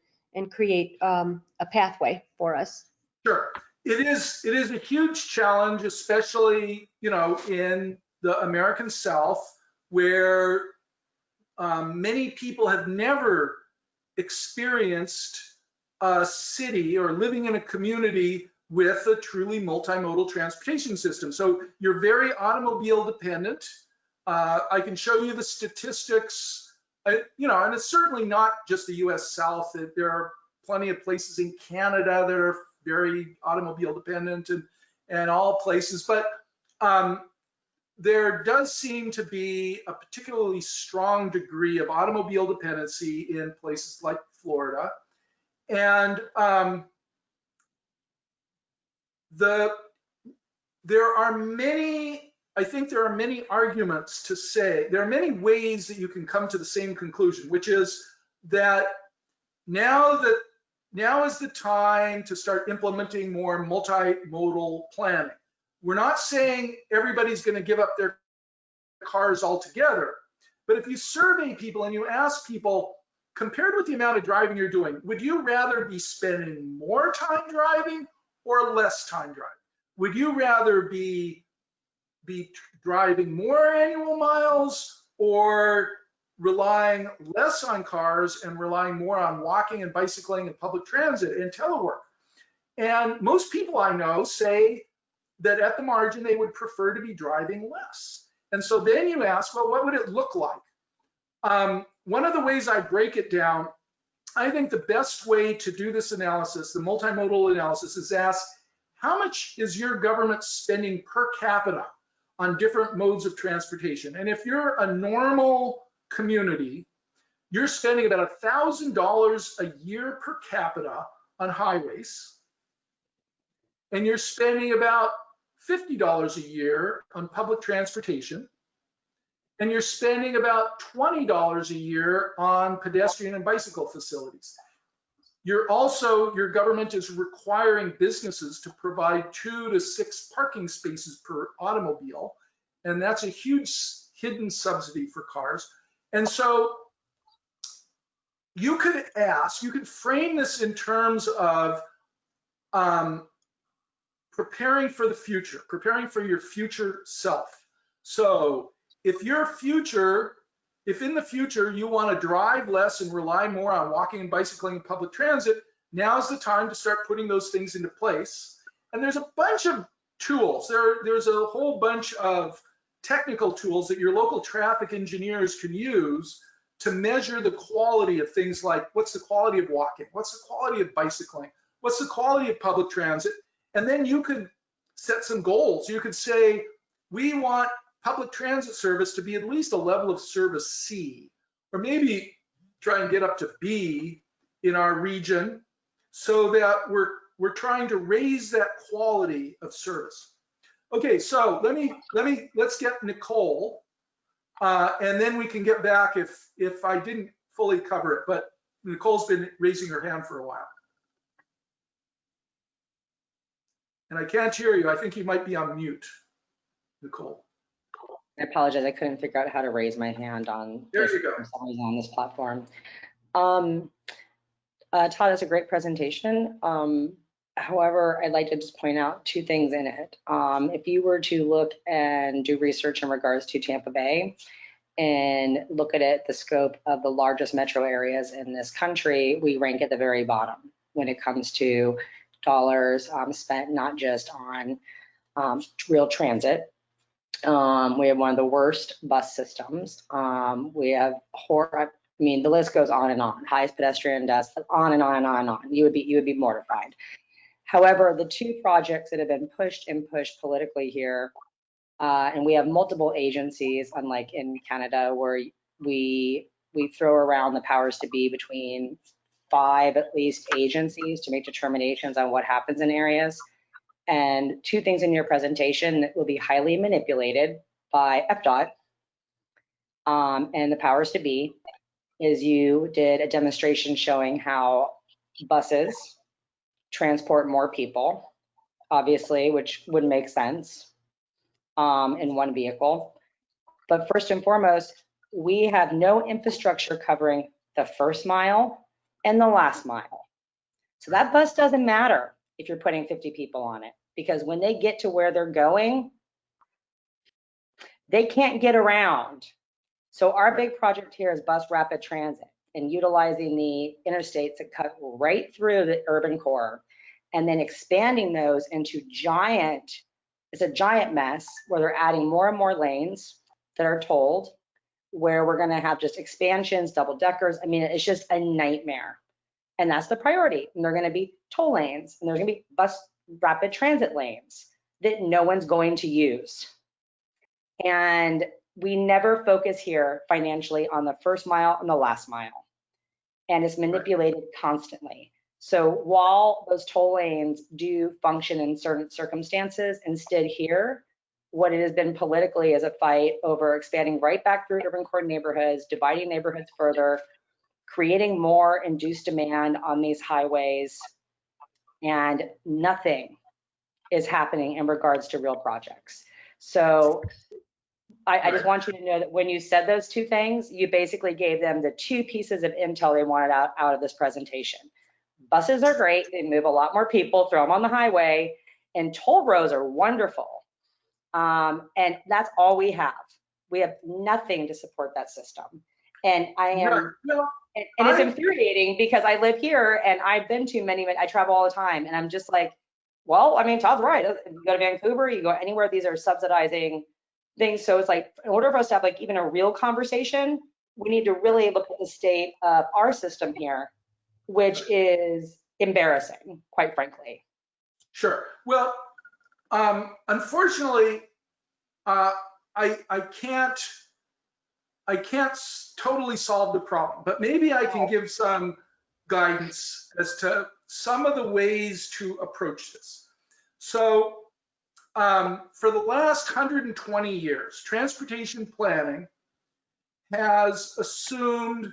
create a pathway for us? Sure. It is a huge challenge, especially, you know, in the American South, where many people have never experienced a city or living in a community with a truly multimodal transportation system. So you're very automobile dependent. I can show you the statistics, you know, and it's certainly not just the US South. There are plenty of places in Canada that are very automobile dependent and all places, but there does seem to be a particularly strong degree of automobile dependency in places like Florida. And there are many, I think there are many arguments to say, there are many ways that you can come to the same conclusion, which is that now is the time to start implementing more multimodal planning. We're not saying everybody's going to give up their cars altogether, but if you survey people and you ask people, compared with the amount of driving you're doing, would you rather be spending more time driving or less time driving? Would you rather be driving more annual miles or relying less on cars and relying more on walking and bicycling and public transit and telework? And most people I know say that at the margin, they would prefer to be driving less. And so then you ask, well, what would it look like? One of the ways I break it down, I think the best way to do this analysis, the multimodal analysis, is ask, how much is your government spending per capita on different modes of transportation? And if you're a normal community, you're spending about $1,000 a year per capita on highways, and you're spending about $50 a year on public transportation, and you're spending about $20 a year on pedestrian and bicycle facilities. Your government is requiring businesses to provide 2 to 6 parking spaces per automobile, and that's a huge hidden subsidy for cars. And so you could frame this in terms of preparing for the future, preparing for your future self. So if in the future you want to drive less and rely more on walking and bicycling and public transit, now's the time to start putting those things into place. And there's a bunch of tools. There's a whole bunch of technical tools that your local traffic engineers can use to measure the quality of things like, what's the quality of walking? What's the quality of bicycling? What's the quality of public transit? And then you could set some goals. You could say, we want public transit service to be at least a level of service C, or maybe try and get up to B in our region, so that we're trying to raise that quality of service. Okay, so let's get Nicole, and then we can get back if I didn't fully cover it, but Nicole's been raising her hand for a while. And I can't hear you. I think you might be on mute, Nicole. I apologize. I couldn't figure out how to raise my hand on There you go. on this platform. Todd, that's a great presentation. However, I'd like to just point out 2 things in it. If you were to look and do research in regards to Tampa Bay and look at it, the scope of the largest metro areas in this country, we rank at the very bottom when it comes to dollars spent not just on real transit. We have one of the worst bus systems. We have the list goes on and on. Highest pedestrian deaths, on and on and on and on. You would be mortified. However, the 2 projects that have been pushed politically here, and we have multiple agencies, unlike in Canada, where we throw around the powers to be between 5 at least agencies to make determinations on what happens in areas. And 2 things in your presentation that will be highly manipulated by FDOT and the powers to be is you did a demonstration showing how buses, transport more people, obviously, which would make sense in one vehicle. But first and foremost, we have no infrastructure covering the first mile and the last mile. So that bus doesn't matter if you're putting 50 people on it, because when they get to where they're going, they can't get around. So our big project here is bus rapid transit and utilizing the interstates that cut right through the urban core and then expanding those into it's a giant mess where they're adding more and more lanes that are tolled, where we're gonna have just expansions, double deckers. I mean, it's just a nightmare. And that's the priority. And they're gonna be toll lanes and there's gonna be bus rapid transit lanes that no one's going to use. And we never focus here financially on the first mile and the last mile. And it's manipulated constantly. So while those toll lanes do function in certain circumstances, instead here, what it has been politically is a fight over expanding right back through urban core neighborhoods, dividing neighborhoods further, creating more induced demand on these highways, and nothing is happening in regards to real projects. So I just want you to know that when you said those two things, you basically gave them the two pieces of intel they wanted out of this presentation. Buses are great, they move a lot more people, throw them on the highway, and toll roads are wonderful. And that's all we have. We have nothing to support that system. And and it's infuriating because I live here and I've been to many, I travel all the time, and I'm just like, well, I mean, Todd's right. You go to Vancouver, you go anywhere, these are subsidizing things. So it's like, in order for us to have like even a real conversation, we need to really look at the state of our system here, which is embarrassing, quite frankly. Sure. Well, unfortunately, I can't totally solve the problem, but maybe I can give some guidance as to some of the ways to approach this. So for the last 120 years, transportation planning has assumed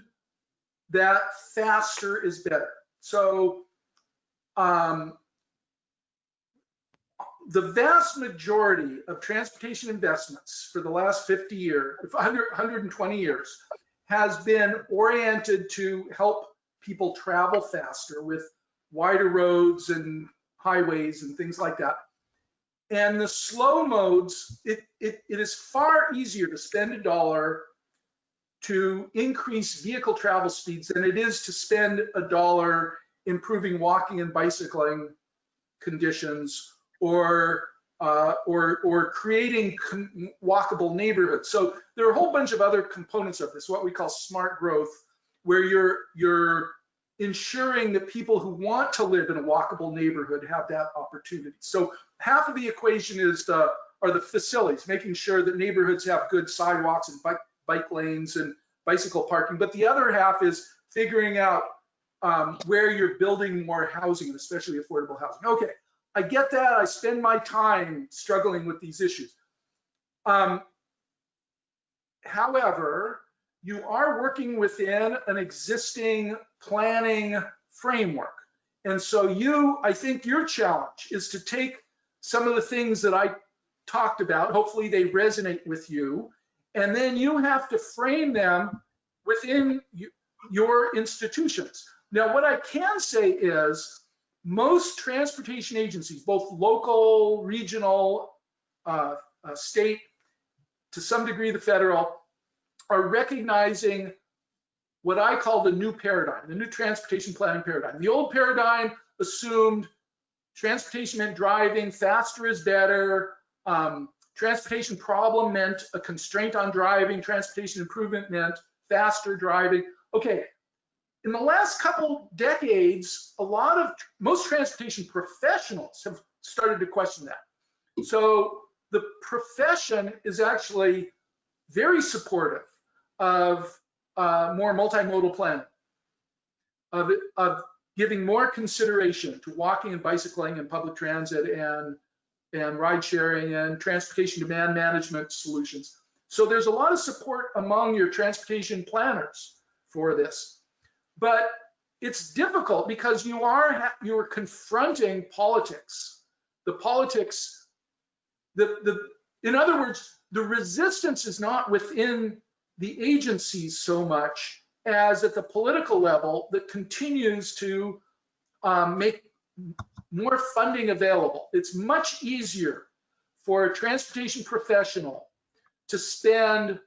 that faster is better. So the vast majority of transportation investments for the last 50 years, 120 years, has been oriented to help people travel faster with wider roads and highways and things like that. And the slow modes, it is far easier to spend $1 to increase vehicle travel speeds than it is to spend $1 improving walking and bicycling conditions or creating walkable neighborhoods. So there are a whole bunch of other components of this, what we call smart growth, where you're ensuring that people who want to live in a walkable neighborhood have that opportunity. So half of the equation are the facilities, making sure that neighborhoods have good sidewalks and bike lanes and bicycle parking. But the other half is figuring out where you're building more housing, especially affordable housing. Okay, I get that. I spend my time struggling with these issues. However, you are working within an existing planning framework. And so I think your challenge is to take some of the things that I talked about, hopefully they resonate with you, and then you have to frame them within your institutions. Now, what I can say is most transportation agencies, both local, regional, state, to some degree the federal, are recognizing what I call the new paradigm, the new transportation planning paradigm. The old paradigm assumed transportation meant driving, faster is better. Transportation problem meant a constraint on driving. Transportation improvement meant faster driving. Okay, in the last couple decades, most transportation professionals have started to question that. So the profession is actually very supportive of more multimodal planning, of giving more consideration to walking and bicycling and public transit and ride sharing and transportation demand management solutions. So there's a lot of support among your transportation planners for this. But it's difficult because you are confronting politics. The politics, in other words, the resistance is not within the agencies so much as at the political level that continues to make more funding available. It's much easier for a transportation professional to spend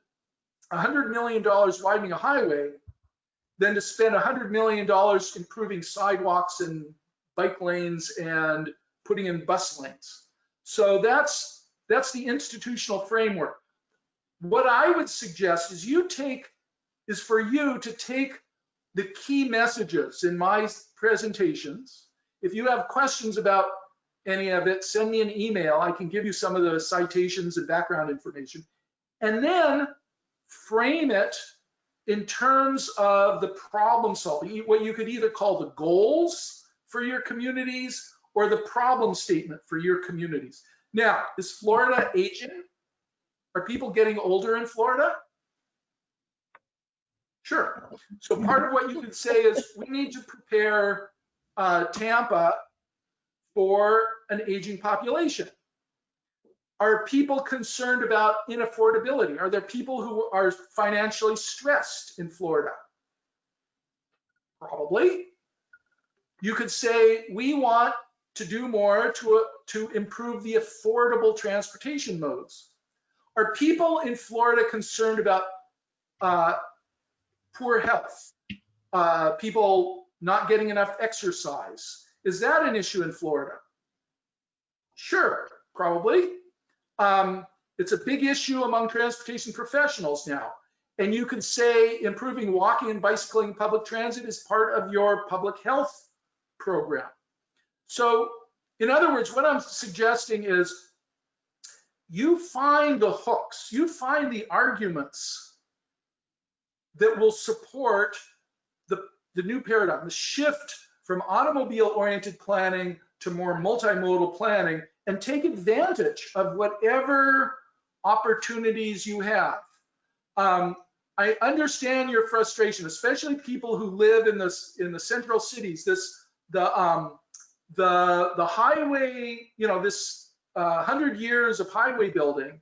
$100 million widening a highway than to spend $100 million improving sidewalks and bike lanes and putting in bus lanes. So that's the institutional framework. What I would suggest is for you to take the key messages in my presentations. If you have questions about any of it, send me an email. I can give you some of the citations and background information. And then frame it in terms of the problem solving, what you could either call the goals for your communities or the problem statement for your communities. Now, is Florida aging? Are people getting older in Florida? Sure. So part of what you could say is we need to prepare Tampa for an aging population. Are people concerned about inaffordability? Are there people who are financially stressed in Florida? Probably. You could say we want to do more to improve the affordable transportation modes. Are people in Florida concerned about poor health? People not getting enough exercise? Is that an issue in Florida? Sure, probably. It's a big issue among transportation professionals now. And you could say improving walking and bicycling public transit is part of your public health program. So in other words, what I'm suggesting is you find the hooks, you find the arguments that will support the new paradigm, the shift from automobile-oriented planning to more multimodal planning, and take advantage of whatever opportunities you have. I understand your frustration, especially people who live in the central cities. The highway, this 100 years of highway building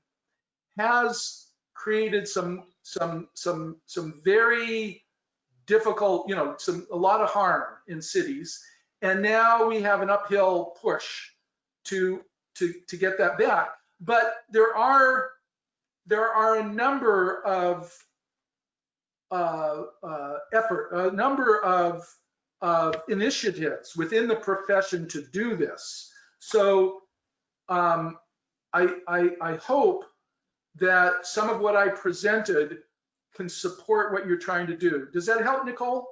has created some very difficult, a lot of harm in cities. And now we have an uphill push to get that back. But there are a number of initiatives within the profession to do this. So I hope that some of what I presented can support what you're trying to do. Does that help, Nicole?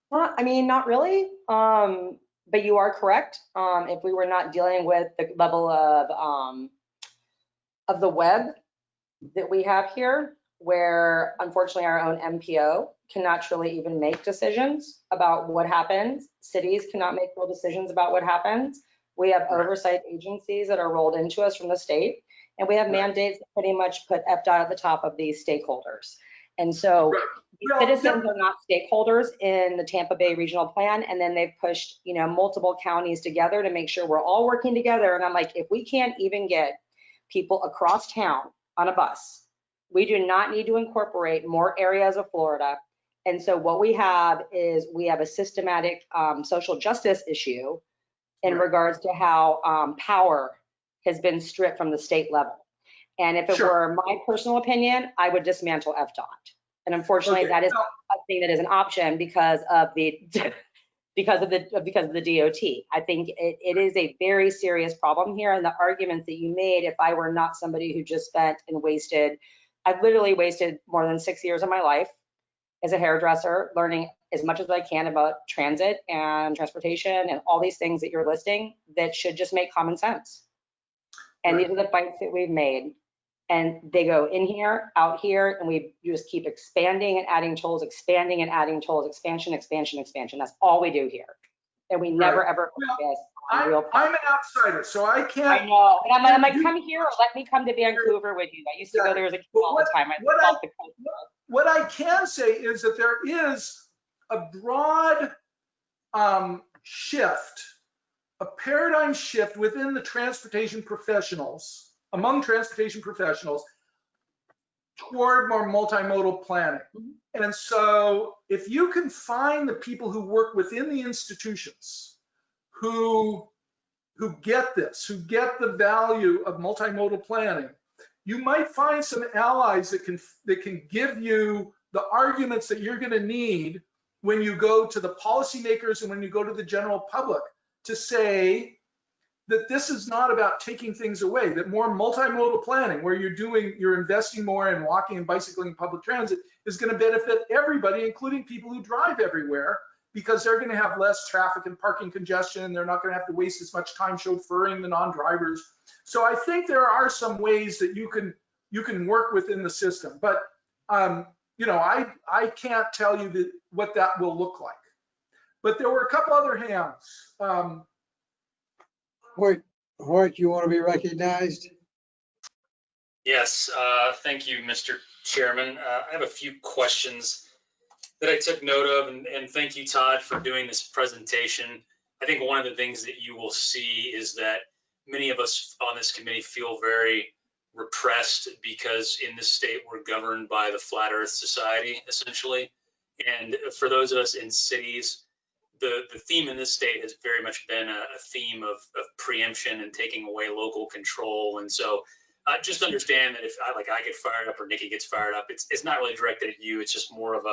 Well, I mean, not really, but you are correct. If we were not dealing with the level of the web that we have here, where unfortunately our own MPO cannot truly even make decisions about what happens. Cities cannot make real decisions about what happens. We have oversight agencies that are rolled into us from the state, and we have mandates that pretty much put FDOT at the top of these stakeholders. And so citizens are not stakeholders in the Tampa Bay Regional Plan, and then they've pushed, multiple counties together to make sure we're all working together. And I'm like, if we can't even get people across town on a bus, we do not need to incorporate more areas of Florida. And so what we have is we have a systematic social justice issue in regards to how power has been stripped from the state level. And if it were my personal opinion, I would dismantle FDOT. And unfortunately, that is not something that is an option because of the DOT. I think it is a very serious problem here. And the arguments that you made, if I were not somebody who just spent and wasted, I've literally wasted more than 6 years of my life as a hairdresser, learning as much as I can about transit and transportation and all these things that you're listing that should just make common sense. And these are the fights that we've made. And they go in here, out here, and we just keep expanding and adding tools, expanding and adding tools, expansion, expansion, expansion. That's all we do here. And we never, ever focus on real I'm an outsider, so I can't. I know. And I'm like, come here, or let me come to Vancouver with you. I used to go there as a kid all the time. What I can say is that there is a broad shift, a paradigm shift within the transportation professionals, among transportation professionals, toward more multimodal planning. And so if you can find the people who work within the institutions who get this, who get the value of multimodal planning, you might find some allies that can give you the arguments that you're going to need when you go to the policymakers and when you go to the general public to say that this is not about taking things away, that more multimodal planning, where you're investing more in walking and bicycling and public transit, is going to benefit everybody, including people who drive everywhere, because they're going to have less traffic and parking congestion. They're not going to have to waste as much time chauffeuring the non-drivers. So I think there are some ways that you can work within the system, but you know, I can't tell you what that will look like. But there were a couple other hands. Hort, you want to be recognized? Yes, thank you, Mr. Chairman. I have a few questions that I took note of, and thank you, Todd, for doing this presentation. I think one of the things that you will see is that many of us on this committee feel very repressed because in this state we're governed by the Flat Earth Society, essentially. And for those of us in cities, the theme in this state has very much been a theme of preemption and taking away local control. And so just understand that if I get fired up or Nikki gets fired up, it's not really directed at you. It's just more of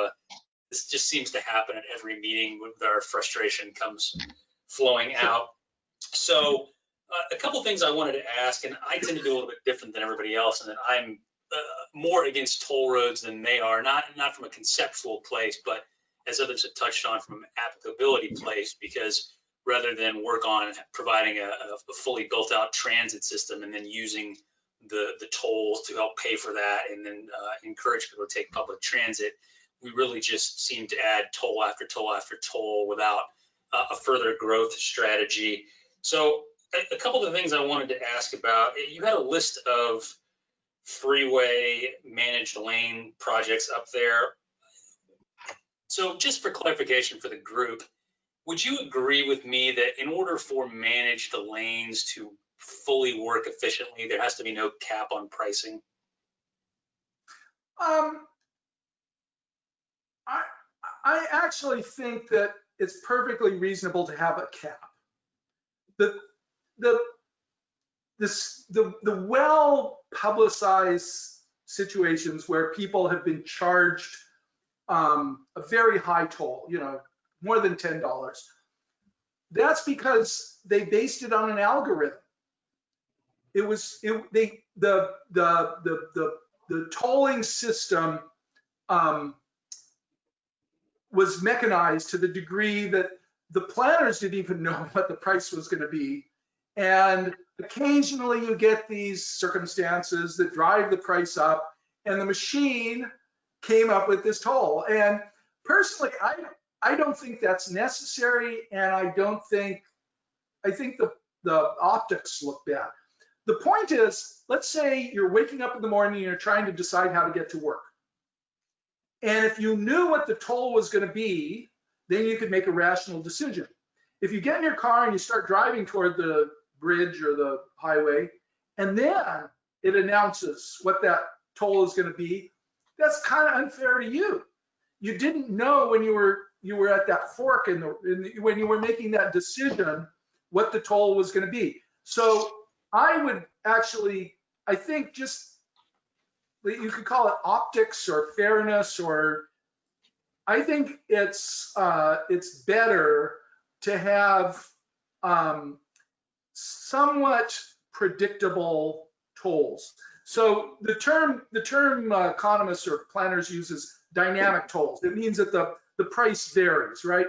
this just seems to happen at every meeting with our frustration comes flowing out. So a couple things I wanted to ask, and I tend to do a little bit different than everybody else, and that I'm more against toll roads than they are, not from a conceptual place, but as others have touched on, from an applicability place, because rather than work on providing a fully built out transit system and then using the tolls to help pay for that and then encourage people to take public transit, we really just seem to add toll after toll after toll without a further growth strategy. So a couple of the things I wanted to ask about, you had a list of freeway managed lane projects up there. So just for clarification for the group, would you agree with me that in order for managed lanes to fully work efficiently, there has to be no cap on pricing? I actually think that it's perfectly reasonable to have a cap. The well publicized situations where people have been charged a very high toll, you know, more than $10. That's because they based it on an algorithm. The tolling system was mechanized to the degree that the planners didn't even know what the price was going to be. And occasionally you get these circumstances that drive the price up, and the machine came up with this toll. And personally, I don't think that's necessary, and I think the optics look bad. The point is, let's say you're waking up in the morning and you're trying to decide how to get to work. And if you knew what the toll was going to be, then you could make a rational decision. If you get in your car and you start driving toward the bridge or the highway, and then it announces what that toll is going to be, that's kind of unfair to you. You didn't know when you were at that fork when you were making that decision what the toll was going to be. So I would actually, I think just, you could call it optics or fairness, or I think it's better to have somewhat predictable tolls. So the term economists or planners use is dynamic tolls. It means that the price varies, right?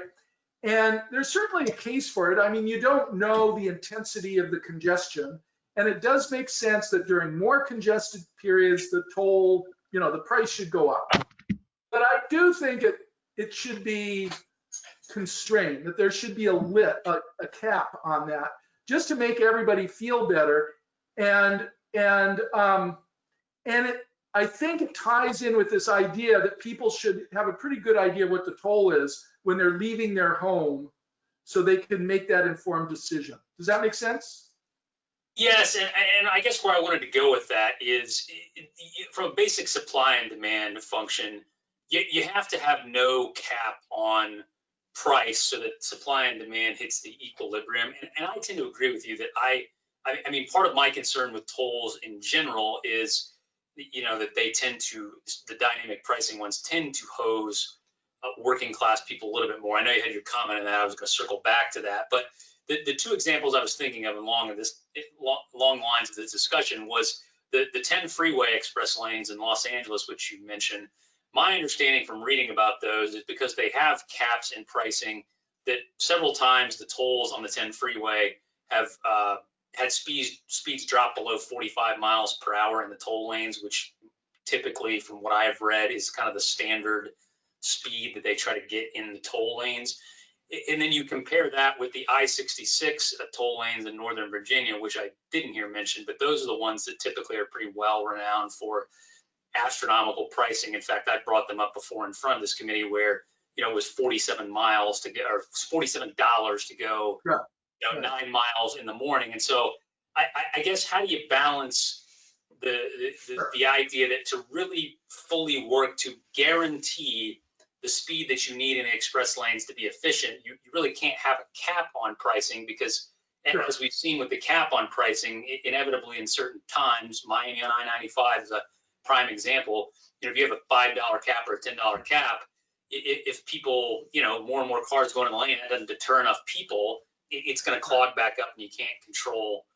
And there's certainly a case for it. I mean, you don't know the intensity of the congestion, and it does make sense that during more congested periods, the toll, you know, the price should go up. But I do think it should be constrained, that there should be a cap on that, just to make everybody feel better. And I think it ties in with this idea that people should have a pretty good idea what the toll is when they're leaving their home so they can make that informed decision. Does that make sense? Yes, and I guess where I wanted to go with that is from a basic supply and demand function, you have to have no cap on price so that supply and demand hits the equilibrium. And I tend to agree with you that I mean, part of my concern with tolls in general is, that they tend to, the dynamic pricing ones tend to hose working class people a little bit more. I know you had your comment on that. I was going to circle back to that, but the two examples I was thinking of along lines of this discussion was the 10 freeway express lanes in Los Angeles, which you mentioned. My understanding from reading about those is because they have caps in pricing, that several times the tolls on the 10 freeway have had speeds drop below 45 miles per hour in the toll lanes, which typically, from what I've read, is kind of the standard speed that they try to get in the toll lanes. And then you compare that with the I-66 toll lanes in Northern Virginia, which I didn't hear mentioned, but those are the ones that typically are pretty well renowned for astronomical pricing. In fact, I brought them up before in front of this committee where, it was 47 miles to get, or $47 to go, Right. 9 miles in the morning. And so I guess, how do you balance the idea that to really fully work to guarantee the speed that you need in the express lanes to be efficient, you really can't have a cap on pricing, because as we've seen with the cap on pricing, inevitably in certain times, Miami on I-95 is a prime example. If you have a $5 cap or a $10 cap, if people, more and more cars go in the lane, that doesn't deter enough people, it's going to clog back up and you can't control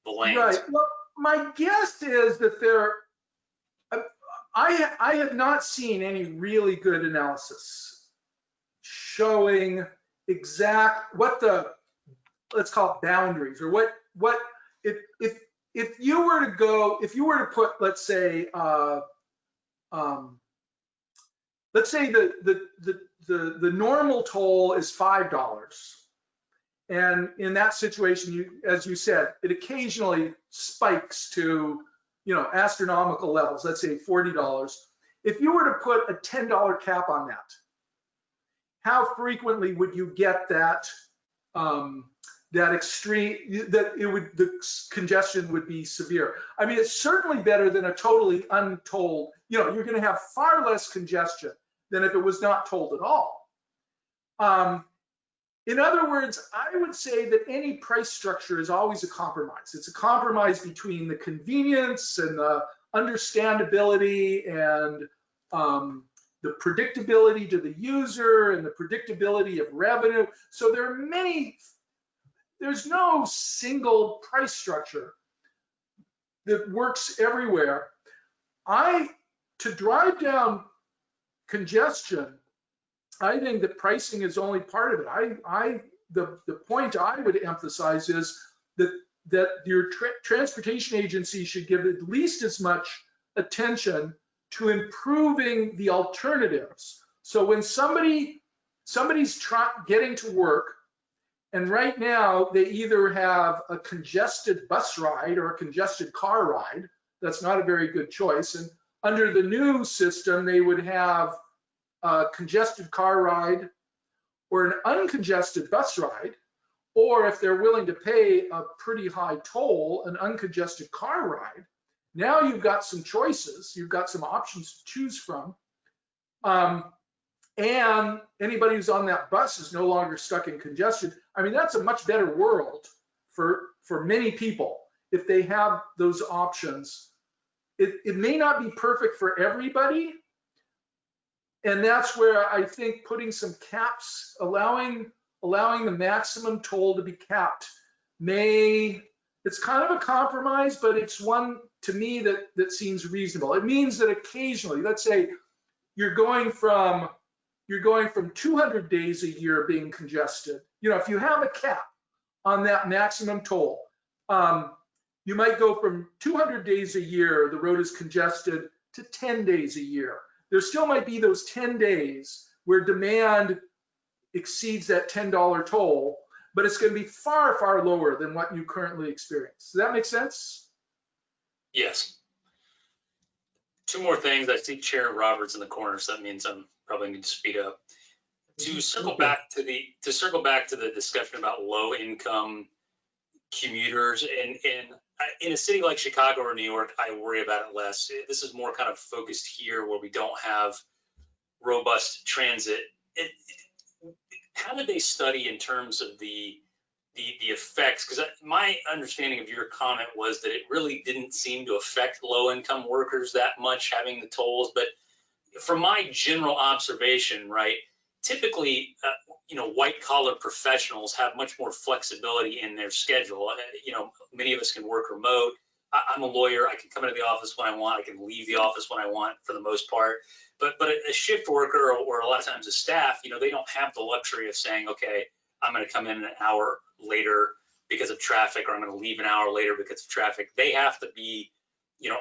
the lanes. Right. Well, my guess is that I have not seen any really good analysis showing what the, let's call it boundaries, or what if you were to put, let's say the normal toll is $5. And in that situation, as you said, it occasionally spikes to, astronomical levels, let's say $40. If you were to put a $10 cap on that, how frequently would you get that, that extreme, the congestion would be severe? I mean, it's certainly better than a totally untolled, you're going to have far less congestion than if it was not tolled at all. In other words, I would say that any price structure is always a compromise. It's a compromise between the convenience and the understandability and the predictability to the user and the predictability of revenue. So there's no single price structure that works everywhere. To drive down congestion, I think that pricing is only part of it. The point I would emphasize is that your transportation agency should give at least as much attention to improving the alternatives. So when somebody's getting to work, and right now they either have a congested bus ride or a congested car ride, that's not a very good choice. And under the new system, they would have a congested car ride or an uncongested bus ride, or if they're willing to pay a pretty high toll, an uncongested car ride. Now you've got some choices, you've got some options to choose from. And anybody who's on that bus is no longer stuck in congestion. I mean, that's a much better world for many people if they have those options. It may not be perfect for everybody, and that's where I think putting some caps, allowing the maximum toll to be capped, it's kind of a compromise, but it's one to me that seems reasonable. It means that occasionally, let's say you're going from 200 days a year being congested. If you have a cap on that maximum toll, you might go from 200 days a year, the road is congested, to 10 days a year. There still might be those 10 days where demand exceeds that $10 toll, but it's going to be far, far lower than what you currently experience. Does that make sense? Yes. Two more things. I see Chair Roberts in the corner, so that means I'm probably need to speed up. To circle Okay. back to the discussion about low income commuters, and in a city like Chicago or New York, I worry about it less. This is more kind of focused here where we don't have robust transit. How did they study in terms of the effects? Because my understanding of your comment was that it really didn't seem to affect low income workers that much, having the tolls. But from my general observation, right, typically, white collar professionals have much more flexibility in their schedule. Many of us can work remote. I'm a lawyer. I can come into the office when I want. I can leave the office when I want for the most part. But a shift worker or a lot of times a staff, they don't have the luxury of saying, okay, I'm going to come in an hour later because of traffic, or I'm going to leave an hour later because of traffic. They have to be,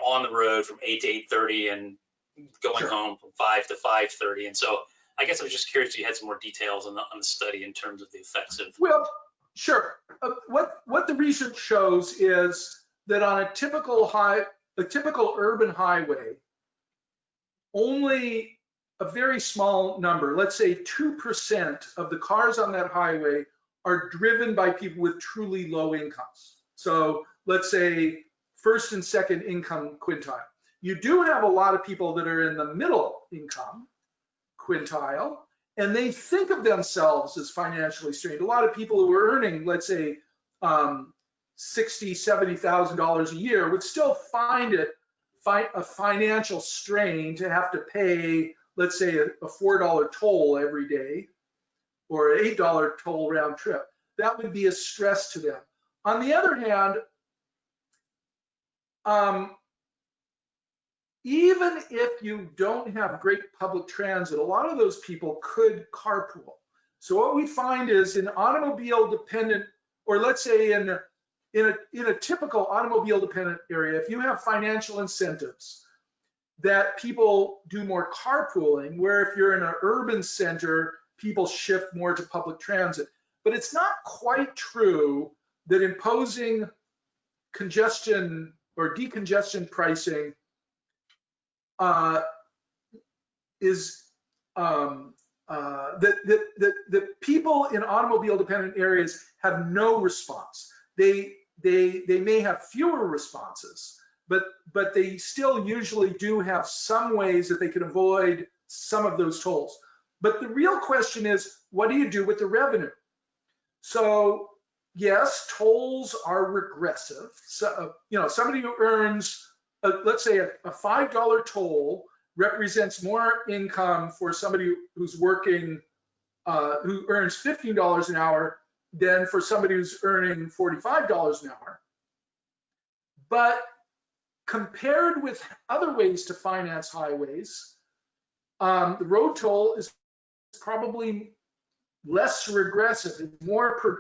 on the road from 8 to 8:30 and going Sure. home from 5 to 5:30. And so I guess I was just curious if you had some more details on the study in terms of the effects of. Well, sure. What the research shows is that on a typical urban highway, only a very small number, let's say 2% of the cars on that highway are driven by people with truly low incomes. So let's say first and second income quintile. You do have a lot of people that are in the middle income quintile, and they think of themselves as financially strained. A lot of people who are earning, let's say, $60,000, $70,000 a year would still find it a financial strain to have to pay, let's say, a $4 toll every day or an $8 toll round trip. That would be a stress to them. On the other hand, even if you don't have great public transit, a lot of those people could carpool. So what we find is in automobile dependent, or let's say in a typical automobile dependent area, if you have financial incentives that people do more carpooling, where if you're in an urban center, people shift more to public transit. But it's not quite true that imposing congestion or decongestion pricing is that people in automobile dependent areas have no response. They may have fewer responses, but they still usually do have some ways that they can avoid some of those tolls. But the real question is, what do you do with the revenue? So yes, tolls are regressive. So, somebody who earns, let's say a $5 toll represents more income for somebody who's working, who earns $15 an hour than for somebody who's earning $45 an hour. But compared with other ways to finance highways, the road toll is probably less regressive.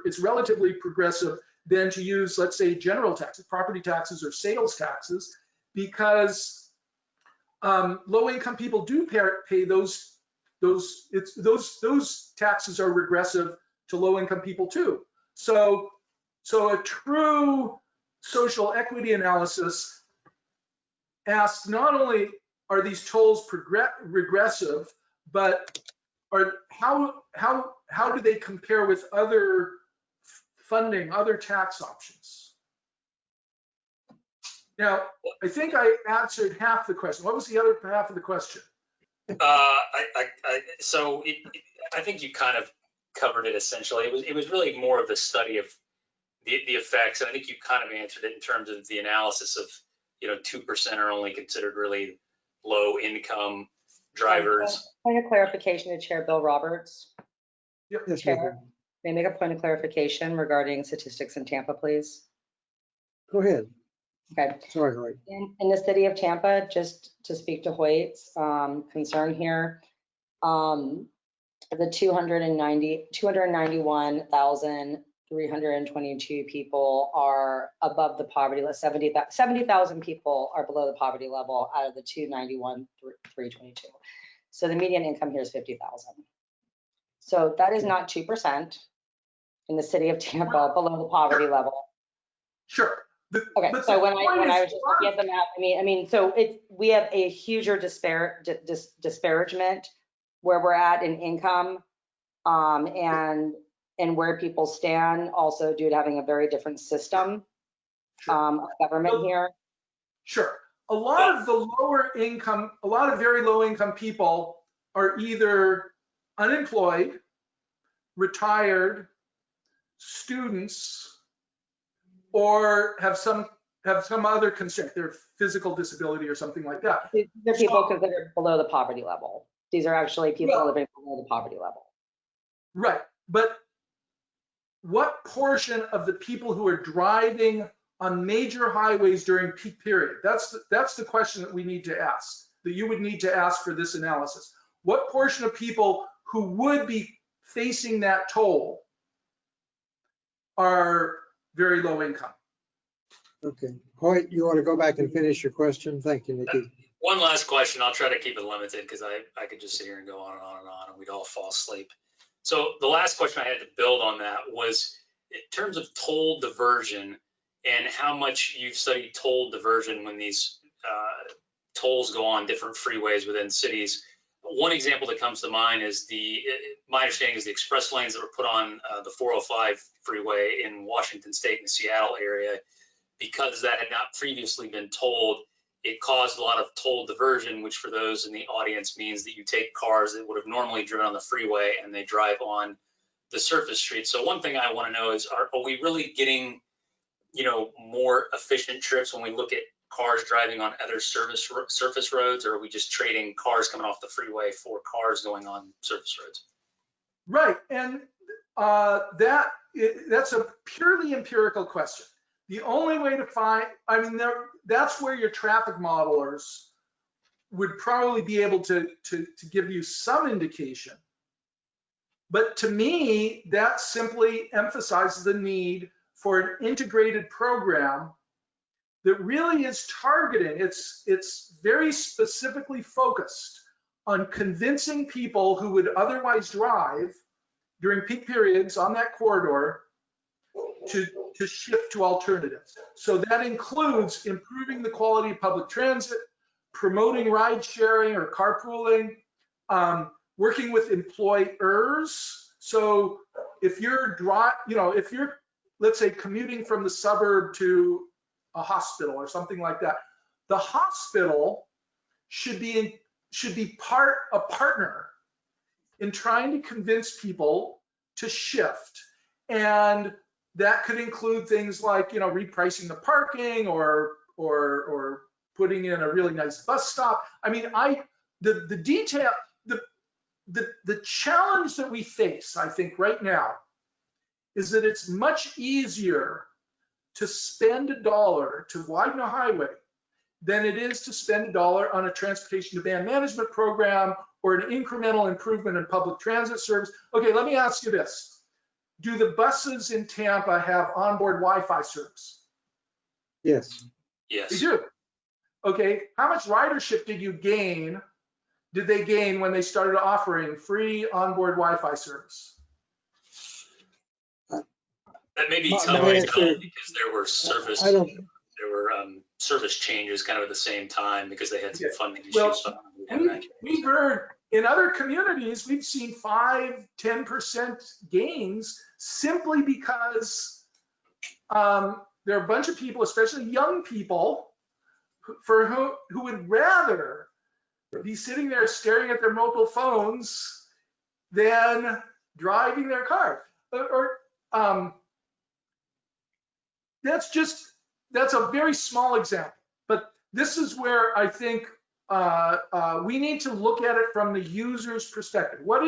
It's relatively progressive than to use, let's say, general taxes, property taxes, or sales taxes, because low-income people do pay those taxes are regressive to low-income people too. So a true social equity analysis asks not only are these tolls regressive, but how do they compare with other funding, other tax options? Now, I think I answered half the question. What was the other half of the question? I think you kind of covered it essentially. It was really more of the study of the effects, and I think you kind of answered it in terms of the analysis of 2% are only considered really low income drivers. Point of clarification to Chair Bill Roberts. Yep. Yes, Chair, may I make a point of clarification regarding statistics in Tampa, please? go ahead. Okay. Sorry, Hoyt. In the city of Tampa, just to speak to Hoyt's concern here, the 291,322 people are above the poverty level. 70,000 people are below the poverty level out of the 291,322. So the median income here is 50,000. So that is not 2% in the city of Tampa below the poverty level. Sure. Okay, so when I was just looking at the map, I mean, so we have a huger disparagement where we're at in income and where people stand also due to having a very different system of government here. Sure. A lot of the lower income, a lot of very low income people are either unemployed, retired, students, or have some other constraint, their physical disability or something like that. These are people considered below the poverty level. These are actually people living below the poverty level. Right, but what portion of the people who are driving on major highways during peak period? That's the question that we need to ask, that you would need to ask for this analysis. What portion of people who would be facing that toll are very low income? Okay, Hoyt, you want to go back and finish your question? Thank you, Nikki. One last question. I'll try to keep it limited because I could just sit here and go on and on and on and we'd all fall asleep. So the last question I had to build on that was in terms of toll diversion and how much you've studied toll diversion when these tolls go on different freeways within cities. One example that comes to mind is my understanding is the express lanes that were put on the 405 freeway in Washington State and the Seattle area. Because that had not previously been tolled, it caused a lot of toll diversion, which for those in the audience means that you take cars that would have normally driven on the freeway and they drive on the surface streets. So one thing I want to know is, are we really getting, more efficient trips when we look at cars driving on other surface roads, or are we just trading cars coming off the freeway for cars going on surface roads? Right, and that's a purely empirical question. The only way to find, that's where your traffic modelers would probably be able to give you some indication. But to me, that simply emphasizes the need for an integrated program that really is targeting, it's very specifically focused on convincing people who would otherwise drive during peak periods on that corridor to shift to alternatives. So that includes improving the quality of public transit, promoting ride sharing or carpooling, working with employers. So if you're let's say commuting from the suburb to a hospital or something like that, the hospital should be a partner in trying to convince people to shift. And that could include things like, repricing the parking or putting in a really nice bus stop. The detail, the challenge that we face, I think right now, is that it's much easier to spend $1 to widen a highway than it is to spend $1 on a transportation demand management program or an incremental improvement in public transit service. Okay, let me ask you this. Do the buses in Tampa have onboard Wi-Fi service? Yes. Yes. They do. Okay, how much ridership did they gain when they started offering free onboard Wi-Fi service? That may be tough No, to tell because there were service changes kind of at the same time because they had some funding issues. Well, we've heard in other communities, we've seen 5–10% gains simply because there are a bunch of people, especially young people, who would rather be sitting there staring at their mobile phones than driving their car. That's a very small example, but this is where I think we need to look at it from the user's perspective. What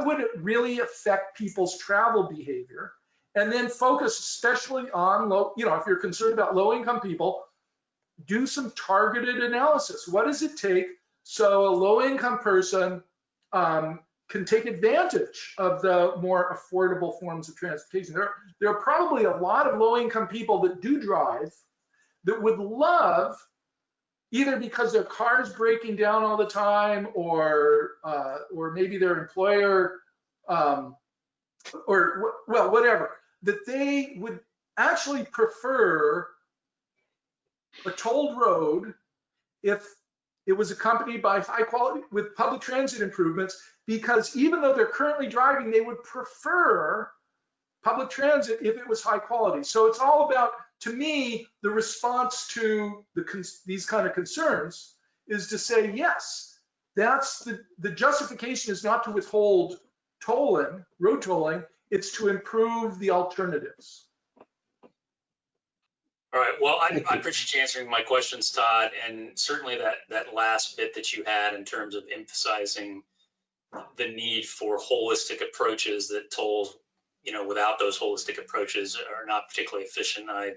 would it really affect people's travel behavior? And then focus especially on if you're concerned about low-income people, do some targeted analysis. What does it take so a low-income person can take advantage of the more affordable forms of transportation? There are probably a lot of low-income people that do drive that would love, either because their car is breaking down all the time, or maybe their employer, whatever, that they would actually prefer a tolled road if it was accompanied by high quality with public transit improvements, because even though they're currently driving, they would prefer public transit if it was high quality. So it's all about, to me, the response to these kind of concerns is to say, yes, that's the justification is not to withhold tolling, road tolling, it's to improve the alternatives. All right, well, I appreciate you answering my questions, Todd, and certainly that last bit that you had in terms of emphasizing the need for holistic approaches, that tolls, without those holistic approaches are not particularly efficient. I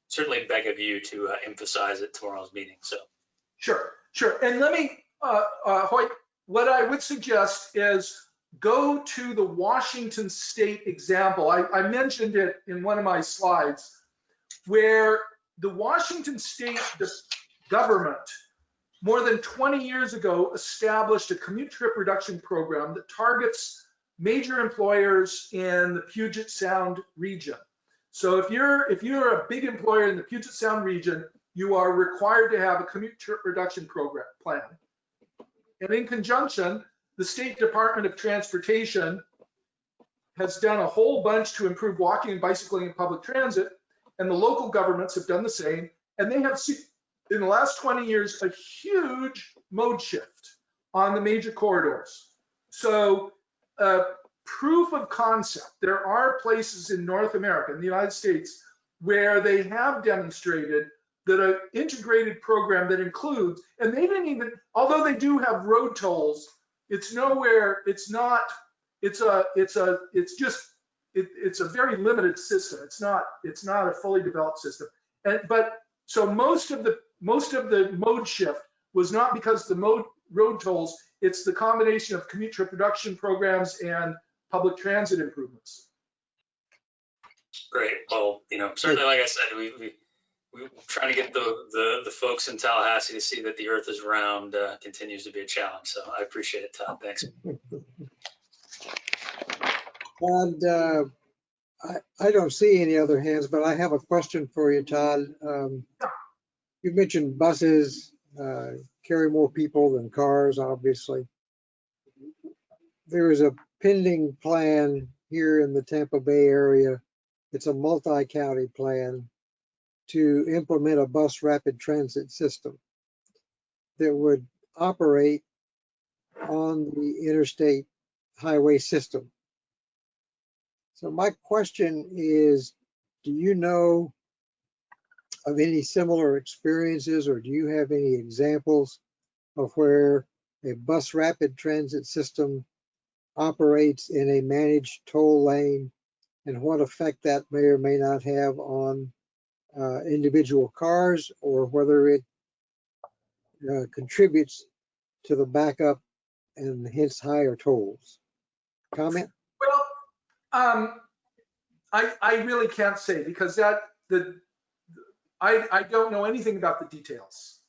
certainly beg of you to emphasize at tomorrow's meeting. So Sure. And let me, Hoyt, what I would suggest is go to the Washington State example. I mentioned it in one of my slides, where the Washington State government more than 20 years ago established a commute trip reduction program that targets major employers in the Puget Sound region. So if you're a big employer in the Puget Sound region, you are required to have a commute trip reduction program plan. And in conjunction, the State Department of Transportation has done a whole bunch to improve walking and bicycling and public transit, and the local governments have done the same. And they have seen, in the last 20 years, a huge mode shift on the major corridors. So proof of concept, there are places in North America, in the United States, where they have demonstrated that an integrated program that includes, and they didn't even, although they do have road tolls, it's nowhere, it's not, it's a very limited system. It's not a fully developed system. But so most of the mode shift was not because the road tolls, it's the combination of commute trip reduction programs and public transit improvements. great. Well, certainly, like I said, we're trying to get the folks in Tallahassee to see that the Earth is round continues to be a challenge. So I appreciate it, Todd. Thanks. And I don't see any other hands, but I have a question for you, Todd. You mentioned buses carry more people than cars, obviously. There is a pending plan here in the Tampa Bay area. It's a multi-county plan to implement a bus rapid transit system that would operate on the interstate highway system. So my question is, do you know of any similar experiences, or do you have any examples of where a bus rapid transit system operates in a managed toll lane, and what effect that may or may not have on individual cars, or whether it contributes to the backup and hence higher tolls? Comment? Well, I really can't say, because I don't know anything about the details.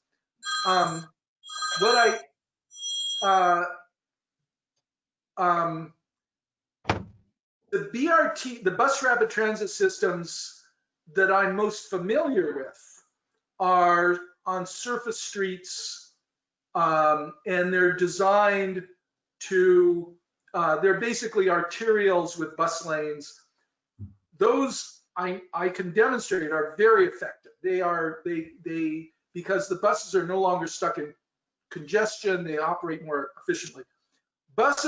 The BRT, the bus rapid transit systems that I'm most familiar with are on surface streets, and they're designed to, they're basically arterials with bus lanes. Those I can demonstrate are very effective. Because the buses are no longer stuck in congestion, they operate more efficiently. Bus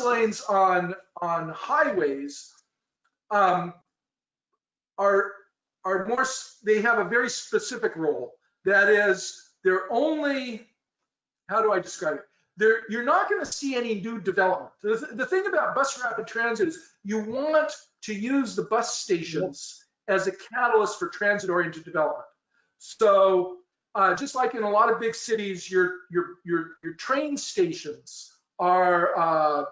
lanes on highways are more, they have a very specific role. That is, they're only, how do I describe it? You're not going to see any new development. The thing about bus rapid transit is you want to use the bus stations as a catalyst for transit-oriented development. So just like in a lot of big cities, your train stations are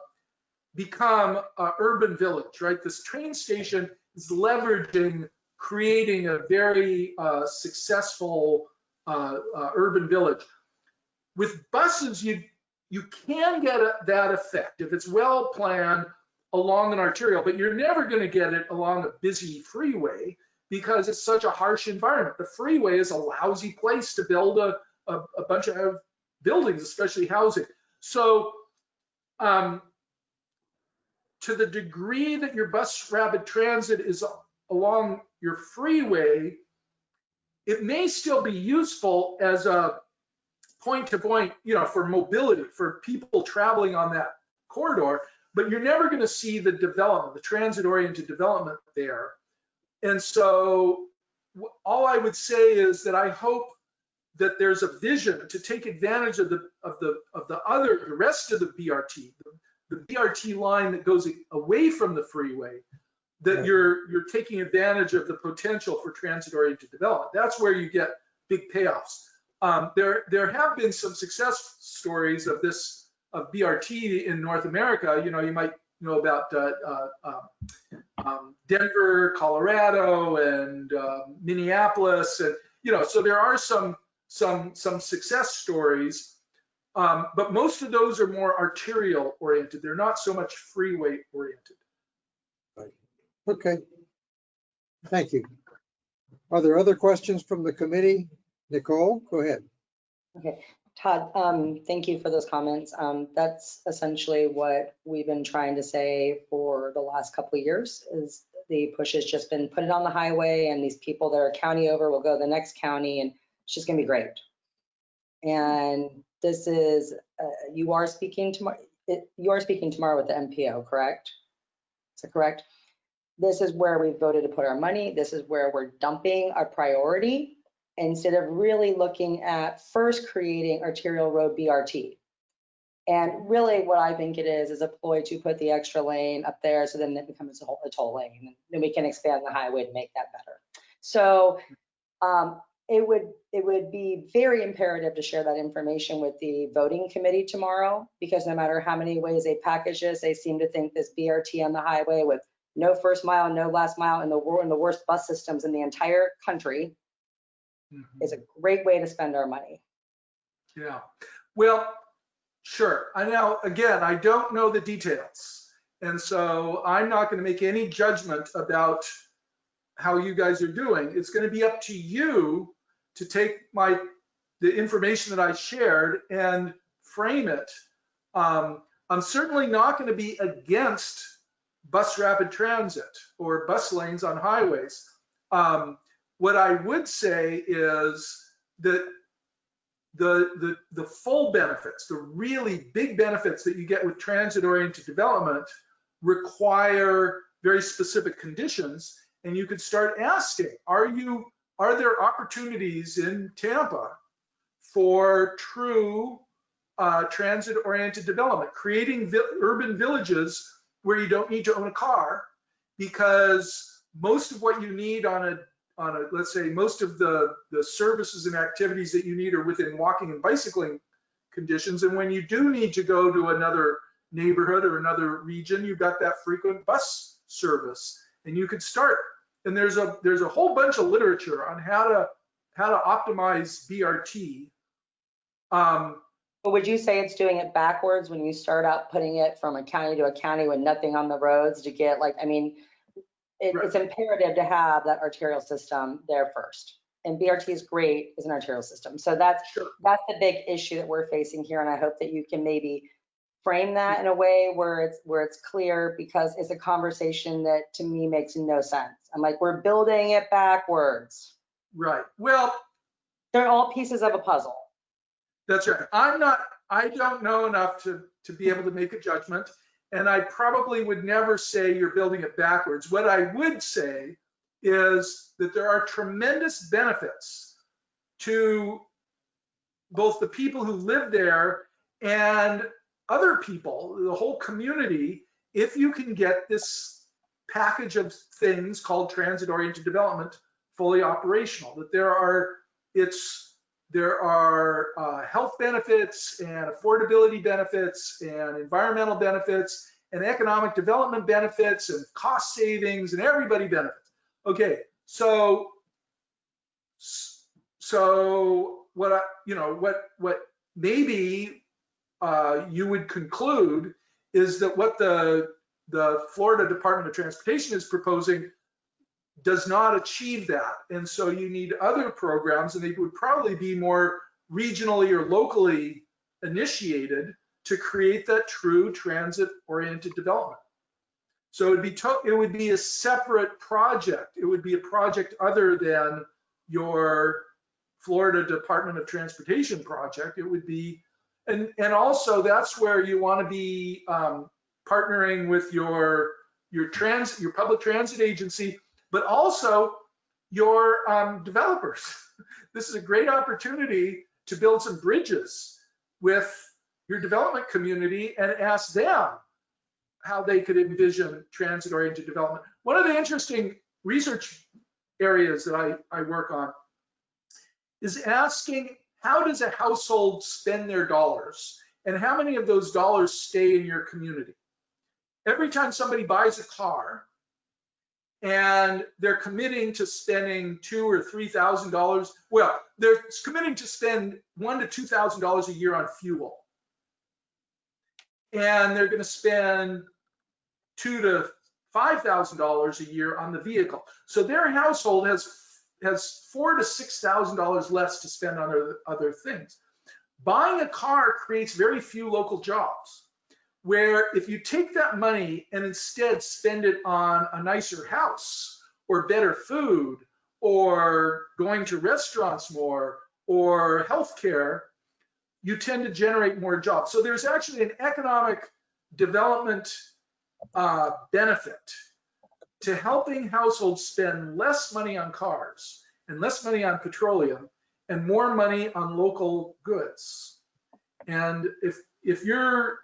become an urban village, right? This train station is leveraging, creating a very successful urban village. With buses, you can get that effect if it's well planned along an arterial, but you're never going to get it along a busy freeway because it's such a harsh environment. The freeway is a lousy place to build a bunch of buildings, especially housing. So to the degree that your bus rapid transit is along your freeway, it may still be useful as a point-to-point, for mobility, for people traveling on that corridor, but you're never going to see the development, the transit-oriented development there. And so all I would say is that I hope that there's a vision to take advantage of the rest of the BRT, the BRT line that goes away from the freeway, that you're taking advantage of the potential for transit-oriented development. That's where you get big payoffs. There have been some success stories of BRT in North America. You might know about Denver, Colorado, and Minneapolis, and so there are some success stories, but most of those are more arterial oriented. They're not so much freeway oriented. Okay. Thank you. Are there other questions from the committee? Nicole, go ahead. Okay, Todd, thank you for those comments. That's essentially what we've been trying to say for the last couple of years, is the push has just been put it on the highway, and these people that are county over will go to the next county, and it's just gonna be great. And this is, you are speaking tomorrow with the MPO, correct? Is that correct? This is where we voted to put our money. This is where we're dumping our priority, instead of really looking at first creating arterial road BRT. And really what I think it is a ploy to put the extra lane up there, so then it becomes a toll lane, and then we can expand the highway to make that better. So it would be very imperative to share that information with the voting committee tomorrow, because no matter how many ways they package this, they seem to think this BRT on the highway with no first mile, no last mile, and the worst bus systems in the entire country is a great way to spend our money. Yeah, well, sure. Again, I don't know the details, and so I'm not going to make any judgment about how you guys are doing. It's going to be up to you to take the information that I shared and frame it. I'm certainly not going to be against bus rapid transit or bus lanes on highways. What I would say is that the full benefits, the really big benefits that you get with transit-oriented development require very specific conditions, and you could start asking, are there opportunities in Tampa for true transit-oriented development, creating urban villages where you don't need to own a car, because most of what you need on a let's say most of the services and activities that you need are within walking and bicycling conditions, and when you do need to go to another neighborhood or another region, you've got that frequent bus service, and you could start. And there's a whole bunch of literature on how to optimize BRT. But would you say it's doing it backwards when you start out putting it from a county to a county with nothing on the roads to get it's imperative to have that arterial system there first. And BRT is great as an arterial system. So that's the big issue that we're facing here. And I hope that you can maybe frame that in a way where it's clear, because it's a conversation that to me makes no sense. I'm like, we're building it backwards. Right. Well, they're all pieces of a puzzle. That's right. I don't know enough to be able to make a judgment. And I probably would never say you're building it backwards. What I would say is that there are tremendous benefits to both the people who live there and other people, the whole community, if you can get this package of things called transit-oriented development fully operational. That there are health benefits and affordability benefits and environmental benefits and economic development benefits and cost savings, and everybody benefits. Okay, so what maybe you would conclude is that what the Florida Department of Transportation is proposing does not achieve that, and so you need other programs, and they would probably be more regionally or locally initiated to create that true transit-oriented development. So it would be a separate project. It would be a project other than your Florida Department of Transportation project. It would be, and also that's where you want to be partnering with your public transit agency, but also your developers. This is a great opportunity to build some bridges with your development community and ask them how they could envision transit-oriented development. One of the interesting research areas that I work on is asking, how does a household spend their dollars, and how many of those dollars stay in your community? Every time somebody buys a car and they're committing to spending $2,000 or $3,000, well, they're committing to spend $1,000 to $2,000 a year on fuel, and they're going to spend $2,000 to $5,000 a year on the vehicle. So their household has $4,000 to $6,000 less to spend on other things. Buying a car creates very few local jobs, where if you take that money and instead spend it on a nicer house or better food or going to restaurants more or healthcare, you tend to generate more jobs. So there's actually an economic development benefit to helping households spend less money on cars and less money on petroleum and more money on local goods. And if your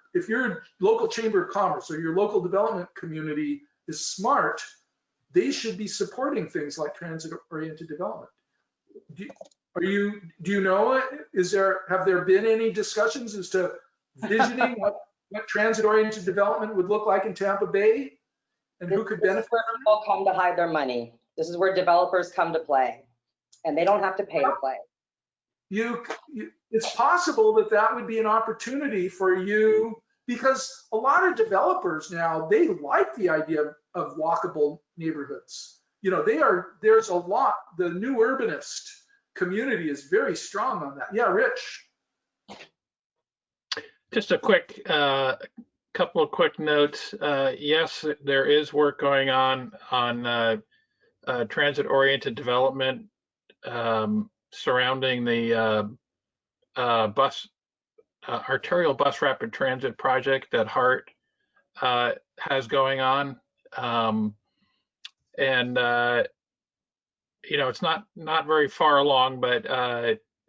local chamber of commerce or your local development community is smart, they should be supporting things like transit-oriented development. Do you know it? Have there been any discussions as to visioning what transit-oriented development would look like in Tampa Bay, and who could benefit from it? People come to hide their money. This is where developers come to play, and they don't have to pay to play. It's possible that would be an opportunity for you, because a lot of developers now, they like the idea of walkable neighborhoods. You know, there's a lot, the new urbanist community is very strong on that. Yeah, Rich. Just a quick couple of quick notes. Yes, there is work going on transit-oriented development surrounding the arterial bus rapid transit project that HART has going on. You know, it's not very far along, but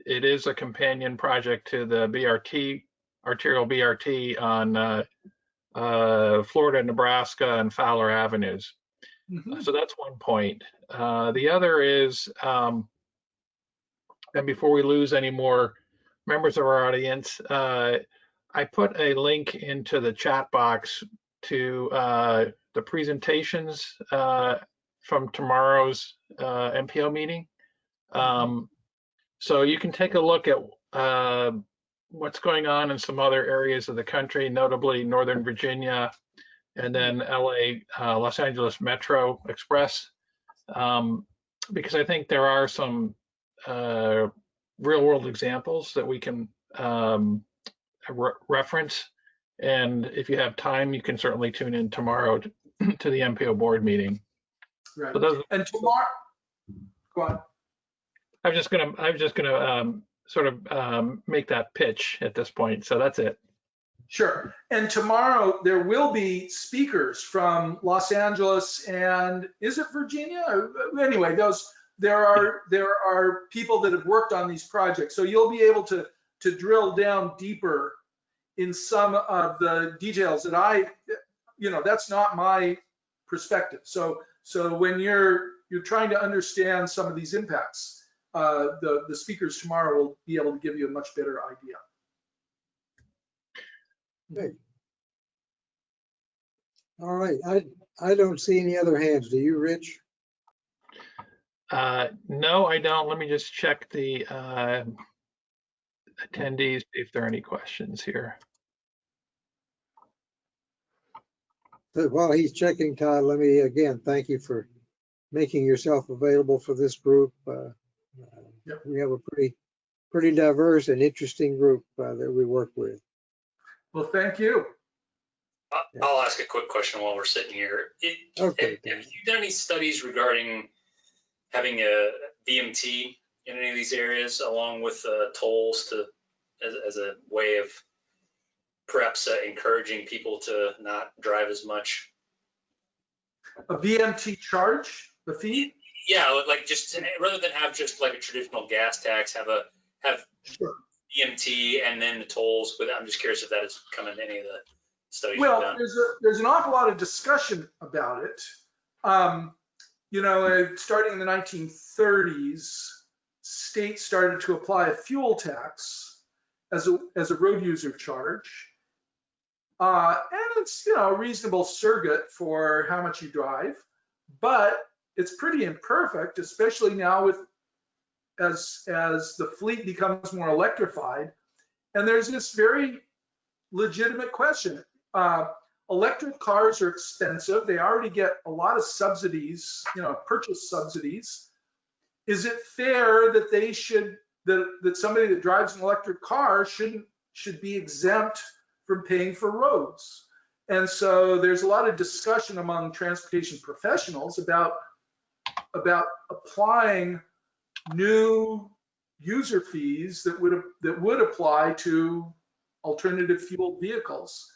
it is a companion project to the BRT, arterial BRT on Florida, Nebraska, and Fowler Avenues. Mm-hmm. So that's one point. The other is, and before we lose any more members of our audience, I put a link into the chat box to the presentations from tomorrow's MPO meeting. So you can take a look at what's going on in some other areas of the country, notably Northern Virginia, and then LA, Los Angeles Metro Express, because I think there are some real world examples that we can reference. And if you have time, you can certainly tune in tomorrow to the MPO board meeting. Right. So and tomorrow, go on. I'm just gonna sort of make that pitch at this point. So that's it. Sure. And tomorrow there will be speakers from Los Angeles and is it Virginia? Anyway, there are people that have worked on these projects. So you'll be able to drill down deeper in some of the details that that's not my perspective. So when you're trying to understand some of these impacts, the speakers tomorrow will be able to give you a much better idea. Okay. All right, I don't see any other hands. Do you, Rich? No, I don't. Let me just check the attendees, if there are any questions here. So while he's checking, Todd, let me again thank you for making yourself available for this group. Yep. We have a pretty pretty diverse and interesting group that we work with. Well, thank you. I'll ask a quick question while we're sitting here. Okay. Have you done any studies regarding having a VMT in any of these areas, along with tolls, as a way of perhaps encouraging people to not drive as much? A VMT charge, the fee? Yeah, like just rather than have just like a traditional gas tax, have Sure. VMT and then the tolls. But I'm just curious if that has come into any of the studies you've Well, done. there's an awful lot of discussion about it. You know, starting in the 1930s, states started to apply a fuel tax as a road user charge. And it's, you know, a reasonable surrogate for how much you drive, but it's pretty imperfect, especially now with as the fleet becomes more electrified. And there's this very legitimate question. Electric cars are expensive. They already get a lot of subsidies, you know, purchase subsidies. Is it fair that they should, that somebody that drives an electric car should be exempt from paying for roads? And so there's a lot of discussion among transportation professionals about applying new user fees that would apply to alternative fuel vehicles.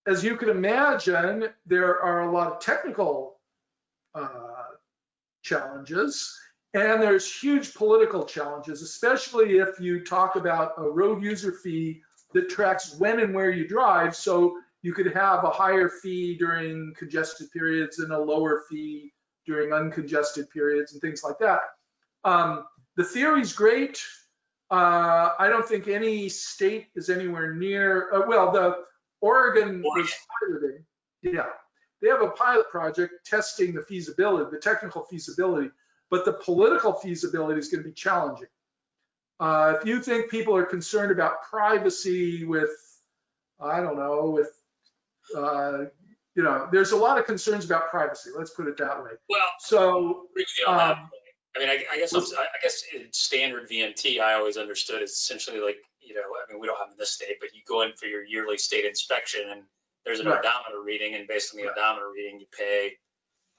As you can imagine, there are a lot of technical challenges, and there's huge political challenges, especially if you talk about a road user fee that tracks when and where you drive. So you could have a higher fee during congested periods and a lower fee during uncongested periods and things like that. The theory's great. I don't think any state is anywhere near, well, the Oregon was piloting. Yeah, they have a pilot project testing the feasibility, the technical feasibility, but the political feasibility is going to be challenging. If you think people are concerned about privacy with, I don't know, with, you know, there's a lot of concerns about privacy. Let's put it that way. Well, so I mean, I guess in standard VMT, I always understood it's essentially like, you know, I mean, we don't have in this state, but you go in for your yearly state inspection and there's an odometer reading, and based on the odometer reading, you pay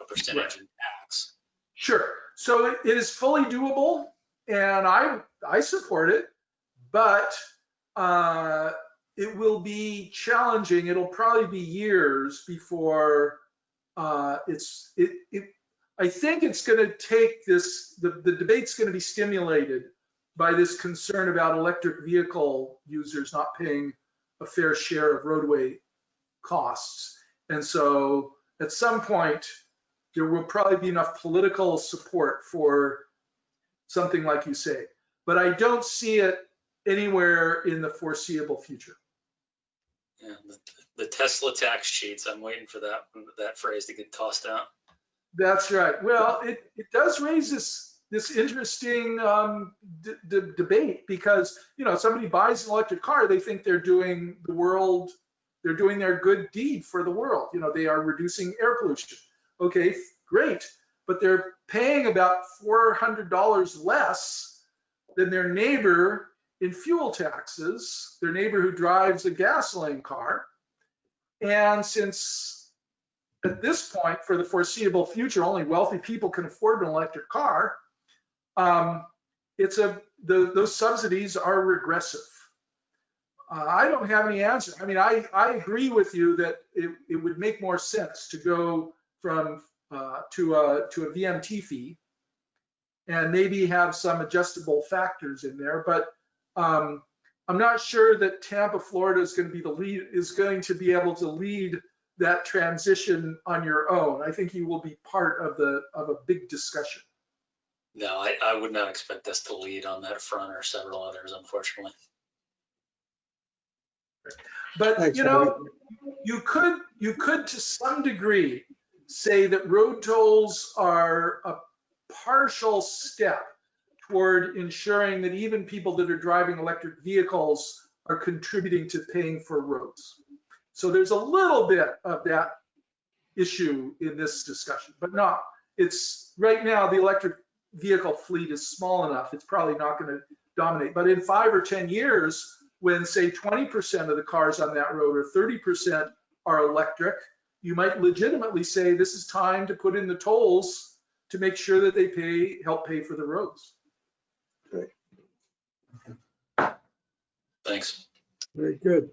a percentage in tax. Sure. So it is fully doable, and I support it, but it will be challenging. It'll probably be years before I think it's going to take this, the debate's going to be stimulated by this concern about electric vehicle users not paying a fair share of roadway costs. And so at some point, there will probably be enough political support for something like you say, but I don't see it anywhere in the foreseeable future. Yeah, the Tesla tax cheats, I'm waiting for that phrase to get tossed out. That's right. Well, it does raise this interesting debate, because, you know, somebody buys an electric car, they think they're doing their good deed for the world. You know, they are reducing air pollution. Okay, great, but they're paying about $400 less than their neighbor in fuel taxes, their neighbor who drives a gasoline car. And since at this point, for the foreseeable future, only wealthy people can afford an electric car, those subsidies are regressive. I don't have any answer. I mean, I agree with you that it would make more sense to go from to a VMT fee and maybe have some adjustable factors in there, but I'm not sure that Tampa, Florida is going to be able to lead that transition on your own. I think you will be part of a big discussion. No, I would not expect us to lead on that front, or several others, unfortunately. But Thanks, you know, you could to some degree say that road tolls are a partial step toward ensuring that even people that are driving electric vehicles are contributing to paying for roads. So there's a little bit of that issue in this discussion, but not. It's right now the vehicle fleet is small enough, it's probably not going to dominate. But in 5 or 10 years, when say 20% of the cars on that road or 30% are electric, you might legitimately say this is time to put in the tolls to make sure that they help pay for the roads. Thanks. Very good.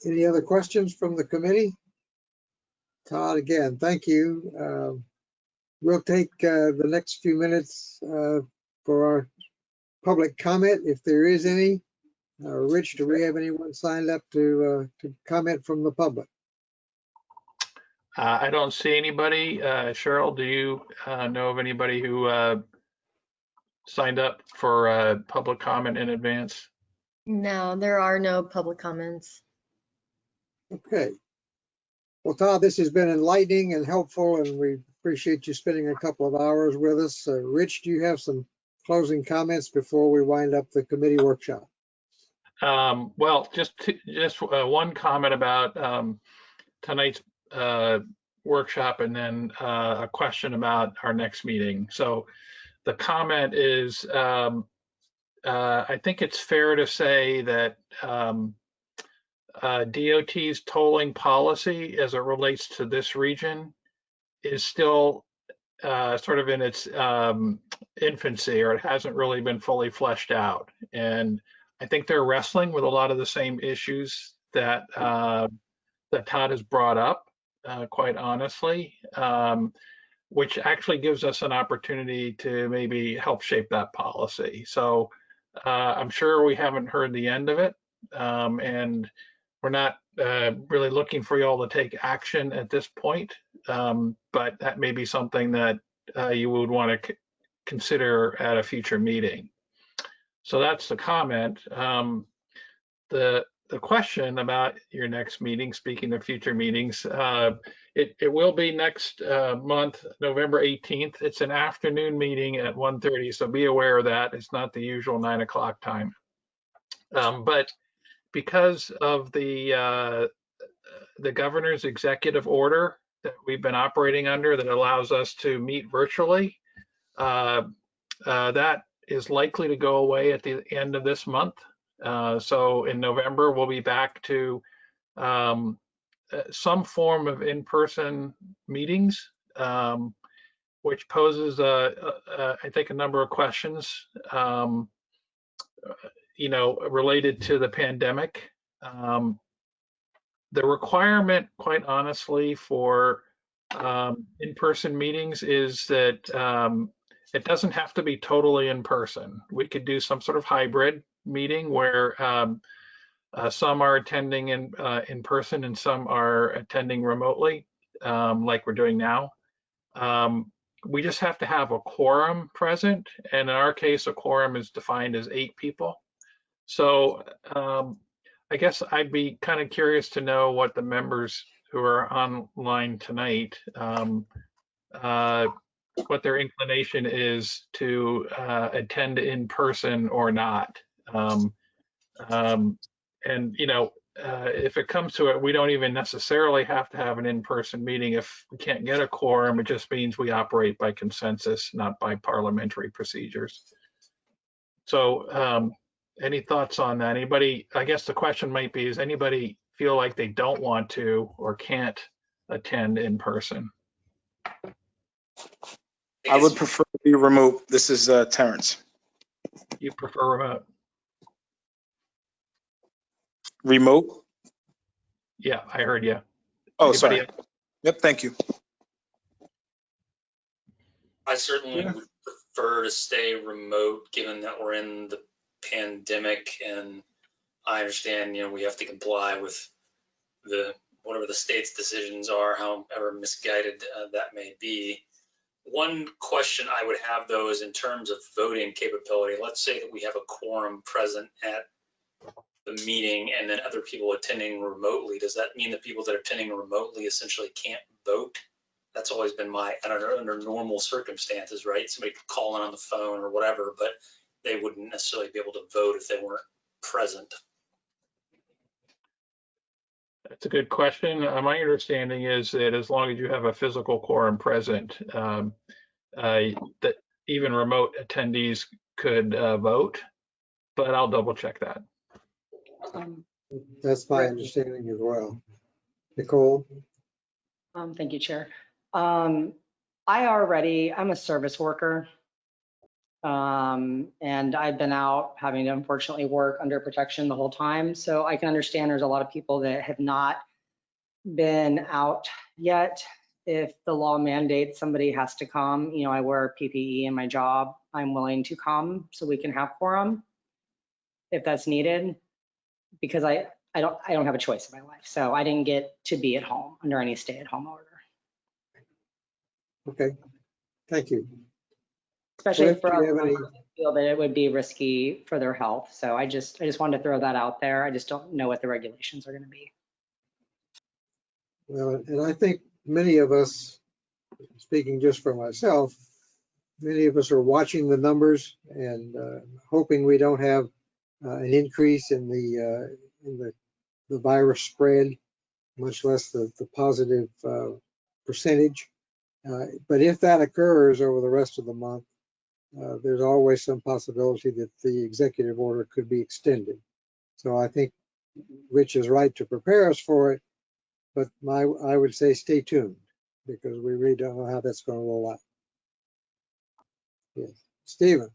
Any other questions from the committee? Todd, again, thank you. We'll take the next few minutes for our public comment, if there is any. Rich, do we have anyone signed up to comment from the public? I don't see anybody. Cheryl, do you know of anybody who signed up for public comment in advance? No, there are no public comments. Okay. Well, Todd, this has been enlightening and helpful, and we appreciate you spending a couple of hours with us. Rich, do you have some closing comments before we wind up the committee workshop? Well, just one comment about tonight's workshop, and then a question about our next meeting. So the comment is, I think it's fair to say that DOT's tolling policy as it relates to this region is still sort of in its infancy, or it hasn't really been fully fleshed out. And I think they're wrestling with a lot of the same issues that that Todd has brought up, quite honestly, which actually gives us an opportunity to maybe help shape that policy. So I'm sure we haven't heard the end of it, and we're not really looking for you all to take action at this point, but that may be something that you would want to consider at a future meeting. So that's the comment. The question about your next meeting, speaking of future meetings, it will be next month, November 18th. It's an afternoon meeting at 1:30, so be aware of that. It's not the usual 9 o'clock time. But because of the governor's executive order that we've been operating under that allows us to meet virtually, that is likely to go away at the end of this month. So in November, we'll be back to some form of in-person meetings, which poses, I think, a number of questions, related to the pandemic. The requirement, quite honestly, for in-person meetings is that it doesn't have to be totally in person. We could do some sort of hybrid meeting where some are attending in person and some are attending remotely, like we're doing now. We just have to have a quorum present, and in our case, a quorum is defined as 8 people. So I guess I'd be kind of curious to know what the members who are online tonight, what their inclination is to attend in person or not. And if it comes to it, we don't even necessarily have to have an in-person meeting. If we can't get a quorum, it just means we operate by consensus, not by parliamentary procedures. So any thoughts on that? Anybody, I guess the question might be, does anybody feel like they don't want to or can't attend in person? I would prefer to be remote. This is Terrence. You prefer remote? Remote? Yeah, I heard you. Oh, Anybody sorry. else? Yep, thank you. I certainly would prefer to stay remote, given that we're in the pandemic, and I understand, we have to comply with whatever the state's decisions are, however misguided that may be. One question I would have, though, is in terms of voting capability. Let's say that we have a quorum present at the meeting and then other people attending remotely. Does that mean that people that are attending remotely essentially can't vote? That's always been my, I don't know, under normal circumstances, right? Somebody could call in on the phone or whatever, but they wouldn't necessarily be able to vote if they weren't present. That's a good question. My understanding is that as long as you have a physical quorum present, that even remote attendees could vote, but I'll double check that. That's my understanding as well. Nicole? Thank you, Chair. I'm a service worker. And I've been out having to unfortunately work under protection the whole time. So I can understand there's a lot of people that have not been out yet. If the law mandates somebody has to come, you know, I wear PPE in my job, I'm willing to come so we can have quorum if that's needed, because I don't have a choice in my life. So I didn't get to be at home under any stay-at-home order. Okay, thank you. Especially Rick, for do you other have any- members that feel that it would be risky for their health. So I just wanted to throw that out there. I just don't know what the regulations are going to be. Well, and I think many of us, speaking just for myself, many of us are watching the numbers and hoping we don't have an increase in the virus spread, much less the positive percentage. But if that occurs over the rest of the month, there's always some possibility that the executive order could be extended. So I think Rich is right to prepare us for it, but I would say stay tuned because we really don't know how that's going to roll out. Yes. Stephen?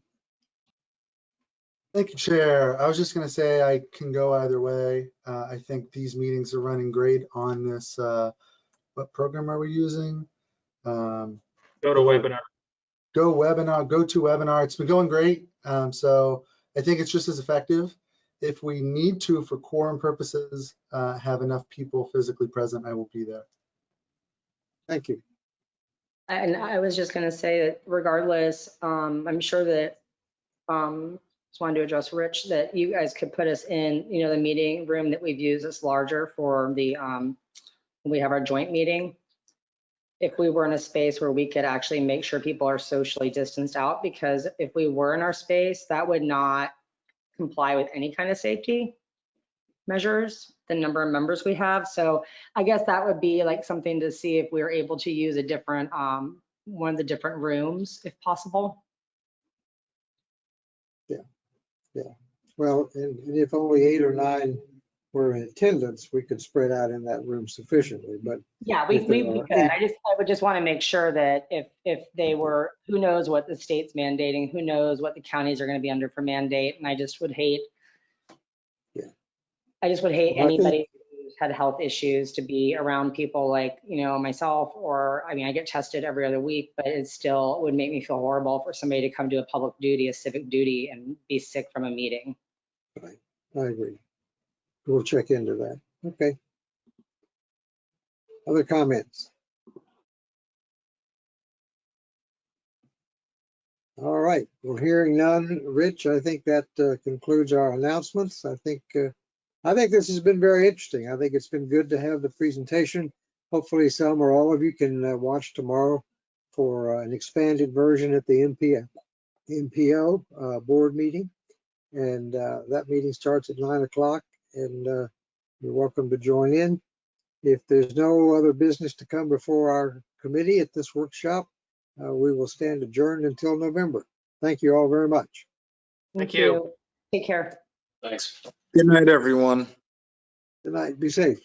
Thank you, Chair. I was just going to say I can go either way. I think these meetings are running great on this. What program are we using? Go to webinar. GoToWebinar. It's been going great. So I think it's just as effective. If we need to, for quorum purposes, have enough people physically present, I will be there. Thank you. And I was just going to say that regardless, I'm sure that just wanted to address Rich, that you guys could put us in, you know, the meeting room that we've used that's larger for the, when we have our joint meeting. If we were in a space where we could actually make sure people are socially distanced out, because if we were in our space, that would not comply with any kind of safety measures, the number of members we have. So I guess that would be like something to see if we were able to use a different, one of the different rooms if possible. Yeah. Well, and if only 8 or 9 were in attendance, we could spread out in that room sufficiently. But Yeah, we could. I would just want to make sure that if they were, who knows what the state's mandating, who knows what the counties are going to be under for mandate. And I just would hate, Well, anybody who's had health issues to be around people like, you know, myself, or, I mean, I get tested every other week, but it still would make me feel horrible for somebody to come to a public duty, a civic duty, and be sick from a meeting. Right. I agree. We'll check into that. Okay. Other comments? All right. Well, hearing none, Rich, I think that concludes our announcements. I think this has been very interesting. I think it's been good to have the presentation. Hopefully some or all of you can watch tomorrow for an expanded version at the MPO board meeting. And that meeting starts at 9 o'clock, and you're welcome to join in. If there's no other business to come before our committee at this workshop, we will stand adjourned until November. Thank you all very much. Thank you. Take care. Thanks. Good night, everyone. Good night. Be safe.